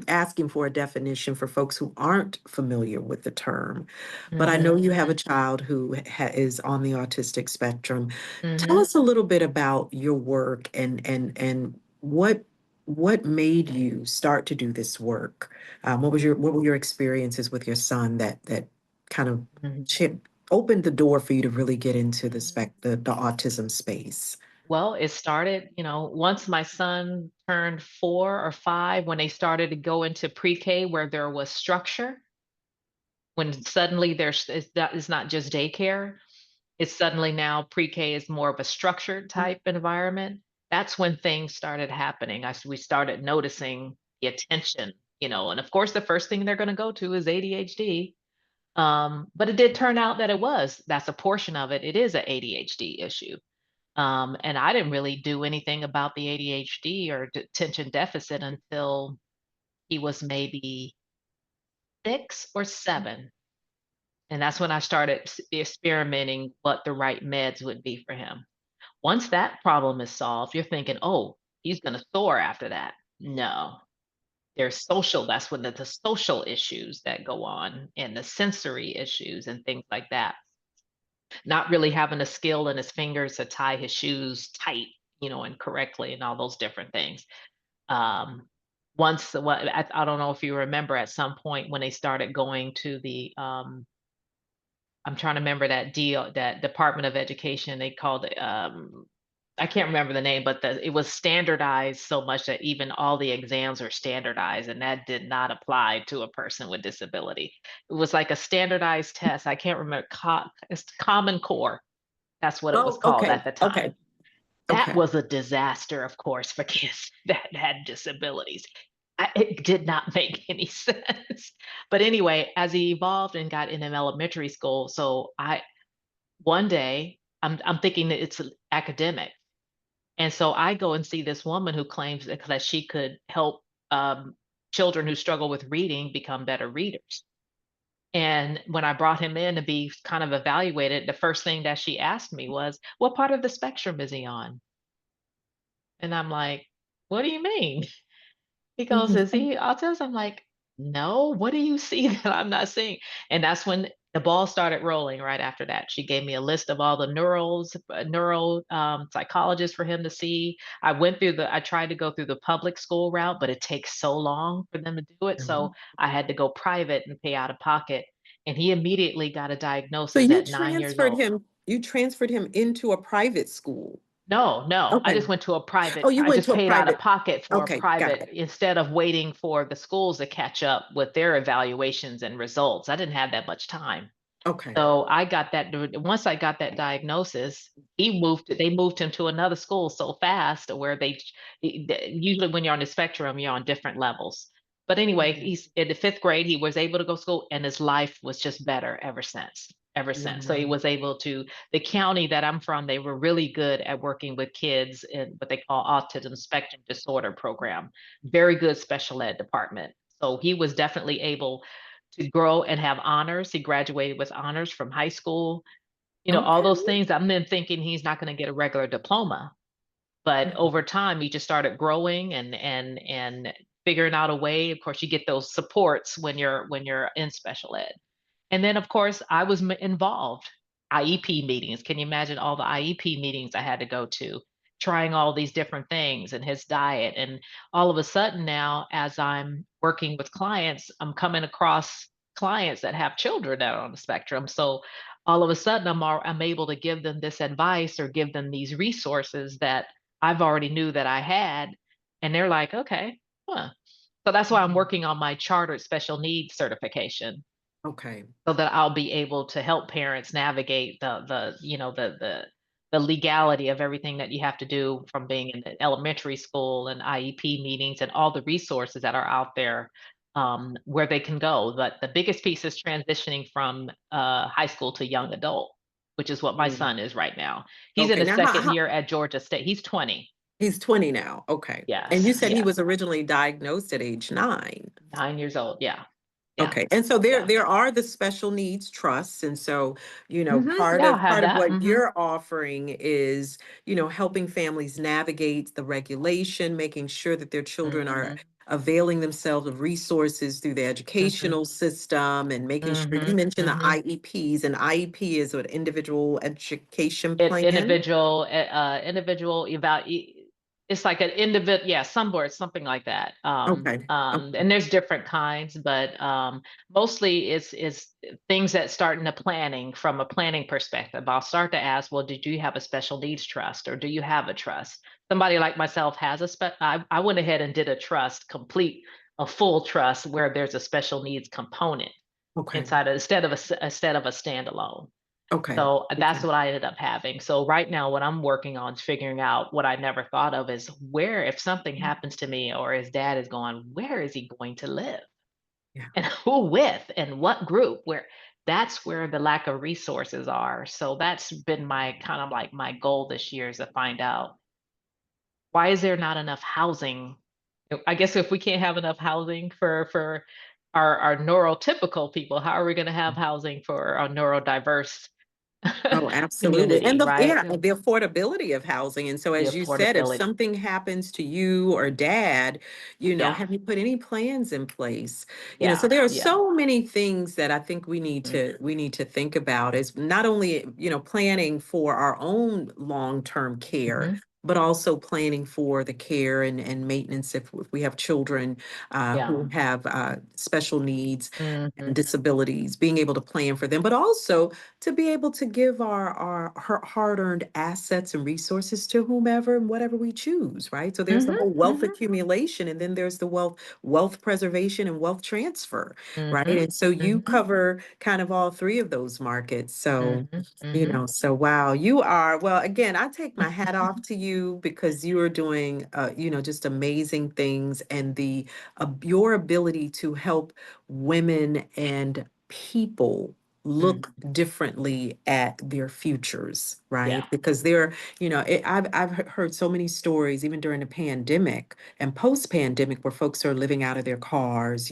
Speaker 1: asking for a definition for folks who aren't familiar with the term. But I know
Speaker 2: mhm,
Speaker 1: you have a child who is on the autistic spectrum. Tell
Speaker 2: mhm,
Speaker 1: us a little bit about your work and what made you start to do this work? What were your experiences with your son that kind of
Speaker 2: mhm,
Speaker 1: chi- opened the door for you to really get into
Speaker 2: mhm.
Speaker 1: the autism space?
Speaker 2: Well, it started, once my son turned 4 or 5, when they started to go into pre-K where there was structure, when suddenly it's not just daycare, it's suddenly now pre-K is more of a structured type environment. That's when things started happening. We started noticing the attention, and of course the first thing they're going to go to is ADHD. But it did turn out that that's a portion of it. It is a ADHD issue. And I didn't really do anything about the ADHD or attention deficit until he was maybe 6 or 7. And that's when I started experimenting what the right meds would be for him. Once that problem is solved, you're thinking, oh, he's going to soar after that. No, that's when the social issues that go on and the sensory issues and things like that. Not really having a skill in his fingers to tie his shoes tight, and correctly and all those different things. Um, I don't know if you remember at some point when they started going to I'm trying to remember that Department of Education, they called it, I can't remember the name, but it was standardized so much that even all the exams are standardized, and that did not apply to a person with disability. It was like a standardized test. I can't remember. It's Common Core. That's what it was
Speaker 1: Oh,
Speaker 2: called
Speaker 1: okay,
Speaker 2: at the time.
Speaker 1: okay,
Speaker 2: That
Speaker 1: okay.
Speaker 2: was a disaster, of course, for kids that had disabilities. It did not make any sense. But anyway, as he evolved and got in an elementary school, so I one day I'm thinking that it's academic, and so I go and see this woman who claims that she could help children who struggle with reading become better readers. And when I brought him in to be kind of evaluated, the first thing that she asked me was, "What part of the spectrum is he on?" And I'm like, "What do you mean?" He goes, "Is
Speaker 1: Mhm.
Speaker 2: he autism?" I'm like, "No, what do you see that I'm not seeing?" And that's when the ball started rolling right after that. She gave me a list of all the neuro psychologists for him to see. I tried to go through the public school route, but it takes so long for them to do it. So
Speaker 1: Mhm.
Speaker 2: I had to go private and pay out of pocket. And he immediately got a
Speaker 1: So
Speaker 2: diagnosis at 9 years old.
Speaker 1: you transferred him into a private school.
Speaker 2: No, no, I
Speaker 1: Okay.
Speaker 2: just went to a
Speaker 1: Oh,
Speaker 2: private
Speaker 1: you
Speaker 2: I
Speaker 1: went
Speaker 2: just
Speaker 1: to a
Speaker 2: paid out of
Speaker 1: private.
Speaker 2: pocket for a
Speaker 1: Okay, got
Speaker 2: private
Speaker 1: it.
Speaker 2: instead of waiting for the schools to catch up with their evaluations and results. I didn't have that much time.
Speaker 1: Okay.
Speaker 2: So once I got that diagnosis, they moved him to another school so fast where usually when you're on the spectrum, you're on different levels. But anyway,
Speaker 1: Mhm.
Speaker 2: he's in the 5th grade, he was able to go to school and his life was just better ever since. Ever since. So he
Speaker 1: Wow.
Speaker 2: was able to the county that I'm from, they were really good at working with kids in what they call autism spectrum disorder program. Very good special ed department. So he was definitely able to grow and have honors. He graduated with honors from high school. All
Speaker 1: Okay.
Speaker 2: those things. I'm then thinking he's not going to get a regular diploma, but over
Speaker 1: Mhm.
Speaker 2: time he just started growing and figuring out a way. Of course, you get those supports when you're in special ed. And then, of course, I was involved. IEP meetings. Can you imagine all the IEP meetings I had to go to, trying all these different things and his diet? And all of a sudden now, as I'm working with clients, I'm coming across clients that have children that are on the spectrum. So all of a sudden, I'm able to give them this advice or give them these resources that I've already knew that I had, and they're like, okay, huh. So that's why I'm
Speaker 1: Mhm.
Speaker 2: working on my chartered special needs certification
Speaker 1: Okay.
Speaker 2: so that I'll be able to help parents navigate the legality of everything that you have to do from being in the elementary school and IEP meetings and all the resources that are out there where they can go. But the biggest piece is transitioning from high school to young adult, which is what my
Speaker 1: Mm.
Speaker 2: son is right now. He's in
Speaker 1: Okay.
Speaker 2: his
Speaker 1: Now,
Speaker 2: second year at Georgia State. He's 20.
Speaker 1: he's 20 now. Okay. And you
Speaker 2: Yes,
Speaker 1: said he
Speaker 2: yes.
Speaker 1: was originally diagnosed at age 9.
Speaker 2: 9 years old. Yeah, yeah,
Speaker 1: Okay. And so there
Speaker 2: yeah.
Speaker 1: there are the special needs trusts. And so,
Speaker 2: Yeah, I'll have
Speaker 1: part of
Speaker 2: that.
Speaker 1: what you're offering is, helping families navigate the regulation, making sure that their children are
Speaker 2: Hmm.
Speaker 1: availing themselves of resources through the
Speaker 2: Hmm.
Speaker 1: educational system and making sure you
Speaker 2: Hmm.
Speaker 1: mentioned the
Speaker 2: Hmm.
Speaker 1: IEPs, and IEP is an individual education plan.
Speaker 2: Individual it's like an individual, yeah, some words, something like that.
Speaker 1: Okay. Okay.
Speaker 2: And there's different kinds, but mostly it's things that start in the planning, from a planning perspective. I'll start to ask, well, did you have a special needs trust, or do you have a trust? Somebody like myself has I went ahead and did a trust, a full trust, where there's a special needs component
Speaker 1: Okay.
Speaker 2: inside of, instead of a standalone.
Speaker 1: Okay.
Speaker 2: So
Speaker 1: Okay.
Speaker 2: that's what I ended up having. So right now, what I'm working on is figuring out what I never thought of is, where, if something happens to me or his dad is gone, where is he going to live?
Speaker 1: Yeah.
Speaker 2: And who with, and what group? Where That's where the lack of resources are. So that's been my kind of like my goal this year, is to find out, why is there not enough housing? I guess if we can't have enough housing for our neurotypical people, how are we going to have housing for our neurodiverse
Speaker 1: Oh, absolutely. And
Speaker 2: community, right?
Speaker 1: the affordability of housing. And so,
Speaker 2: The
Speaker 1: as you said, if
Speaker 2: affordability.
Speaker 1: something happens to you or dad,
Speaker 2: Yeah,
Speaker 1: have you put any plans in place? So
Speaker 2: yeah,
Speaker 1: there are
Speaker 2: yeah.
Speaker 1: so many things that I think
Speaker 2: Mhm,
Speaker 1: we need to think about, is not only, planning for our own long-term care,
Speaker 2: mhm,
Speaker 1: but also planning for the care and maintenance if we have children
Speaker 2: yeah.
Speaker 1: who have special needs and
Speaker 2: Mhm,
Speaker 1: disabilities, being able to plan for them, but also to be able to give our hard-earned assets and resources to whomever and whatever we choose, right? So there's the
Speaker 2: mhm,
Speaker 1: whole wealth
Speaker 2: mhm,
Speaker 1: accumulation, and then there's the wealth preservation and wealth transfer, right?
Speaker 2: mhm,
Speaker 1: And so you
Speaker 2: mhm,
Speaker 1: cover kind of all three of those markets. So,
Speaker 2: mhm, mhm,
Speaker 1: wow, you are, well, again, I take my hat off to you, because you are doing just amazing things, and the your ability to help women and people
Speaker 2: mhm.
Speaker 1: look differently at their futures, right?
Speaker 2: Yeah.
Speaker 1: Because I've heard so many stories, even during the pandemic and post-pandemic, where folks are living out of their cars.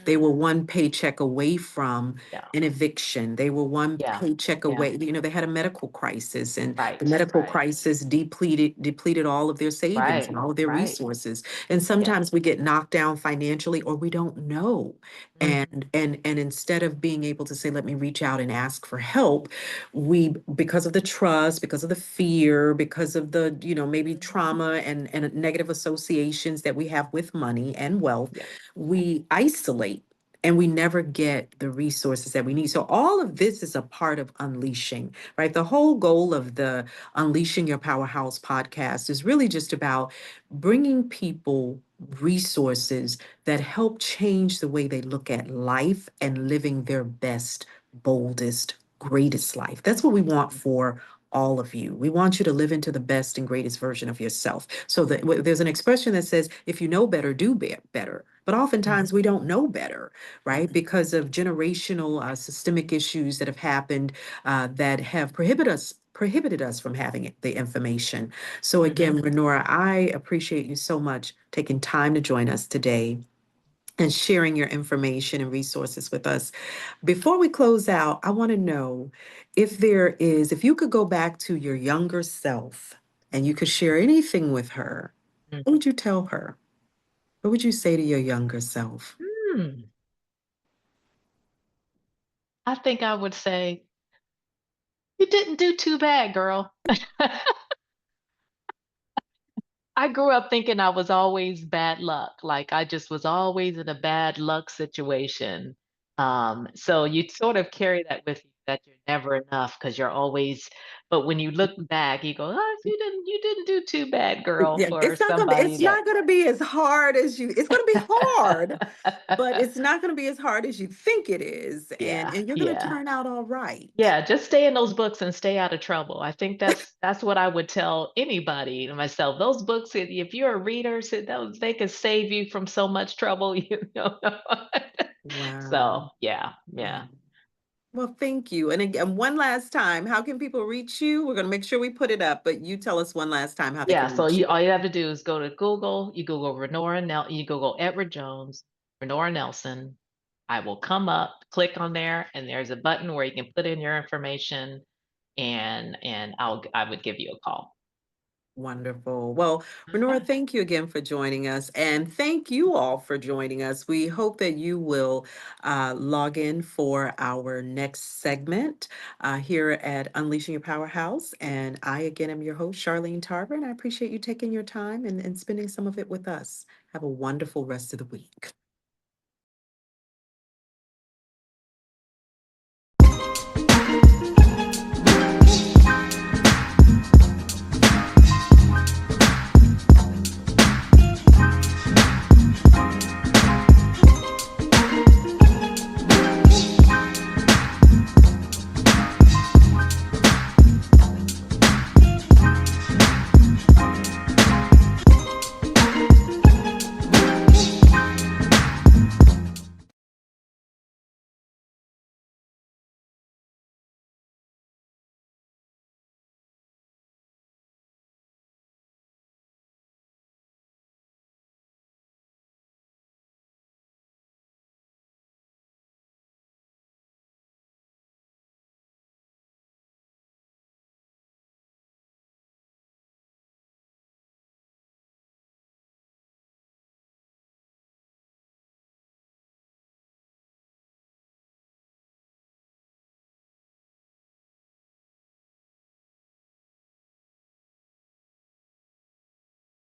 Speaker 1: They were
Speaker 2: Mm,
Speaker 1: one paycheck away from
Speaker 2: yeah,
Speaker 1: an eviction. They were one
Speaker 2: yeah,
Speaker 1: paycheck
Speaker 2: yeah.
Speaker 1: away. They had a medical crisis, and the
Speaker 2: Right,
Speaker 1: medical
Speaker 2: right,
Speaker 1: crisis depleted all of their savings and
Speaker 2: right,
Speaker 1: all of their
Speaker 2: right.
Speaker 1: resources. And
Speaker 2: Yeah.
Speaker 1: sometimes we get knocked down financially, or we don't know.
Speaker 2: Mhm,
Speaker 1: And instead of being able to say, let me reach out and ask for help, we, because of the trust, because of the fear, because of the, maybe
Speaker 2: mhm.
Speaker 1: trauma and negative associations that we have with money and wealth,
Speaker 2: Yeah.
Speaker 1: we isolate, and we never get the resources that we need. So all of this is a part of unleashing, right? The whole goal of the Unleashing Your Powerhouse podcast is really just about bringing people resources that help change the way they look at life and living their best, boldest, greatest life. That's what we want for all of you. We want you to live into the best and greatest version of yourself. So that there's an expression that says, if you know better, do better. But
Speaker 2: Mhm,
Speaker 1: oftentimes we don't know better, right?
Speaker 2: mhm,
Speaker 1: Because of generational systemic issues that have happened that have prohibited us from having the information. So
Speaker 2: mhm.
Speaker 1: again, Renora, I appreciate you so much taking time to join us today and sharing your information and resources with us. Before we close out, I want to know, if you could go back to your younger self and you could share anything with her,
Speaker 2: Mm.
Speaker 1: what would you tell her? What would you say to your younger self?
Speaker 2: Hmm. I think I would say, you didn't do too bad, girl. I grew up thinking I was always bad luck. Like, I just was always in a bad luck situation. So you sort of carry that with you. that you're never enough because you're always, but when you look back, you go, "Oh, you didn't do too bad, girl,
Speaker 1: Yeah,
Speaker 2: for somebody
Speaker 1: it's
Speaker 2: that."
Speaker 1: not gonna be as hard as you it's gonna be hard, but it's not gonna be as hard as you think it is,
Speaker 2: Yeah,
Speaker 1: and you're gonna
Speaker 2: yeah.
Speaker 1: turn out all right.
Speaker 2: Yeah, just stay in those books and stay out of trouble. I think that's what I would tell anybody, and myself. Those books, if you're a reader, so those they can save you from so much trouble, you know. So,
Speaker 1: Wow.
Speaker 2: yeah,
Speaker 1: Wow.
Speaker 2: yeah.
Speaker 1: Well, thank you. And again, one last time, how can people reach you? We're gonna make sure we put it up, but you tell us one last time how they
Speaker 2: Yeah,
Speaker 1: can
Speaker 2: so
Speaker 1: reach
Speaker 2: you
Speaker 1: you.
Speaker 2: all you have to do is go to Google, you Google you Google Edward Jones, Renora Nelson. I will come up, click on there, and there's a button where you can put in your information, and I would give you a call.
Speaker 1: Wonderful. Well, Renora,
Speaker 2: Okay.
Speaker 1: thank you again for joining us, and thank you all for joining us. We hope that you will log in for our next segment here at Unleashing Your Powerhouse. And I, again, am your host, Charlene Tarver, and I appreciate you taking your time and spending some of it with us. Have a wonderful rest of the week.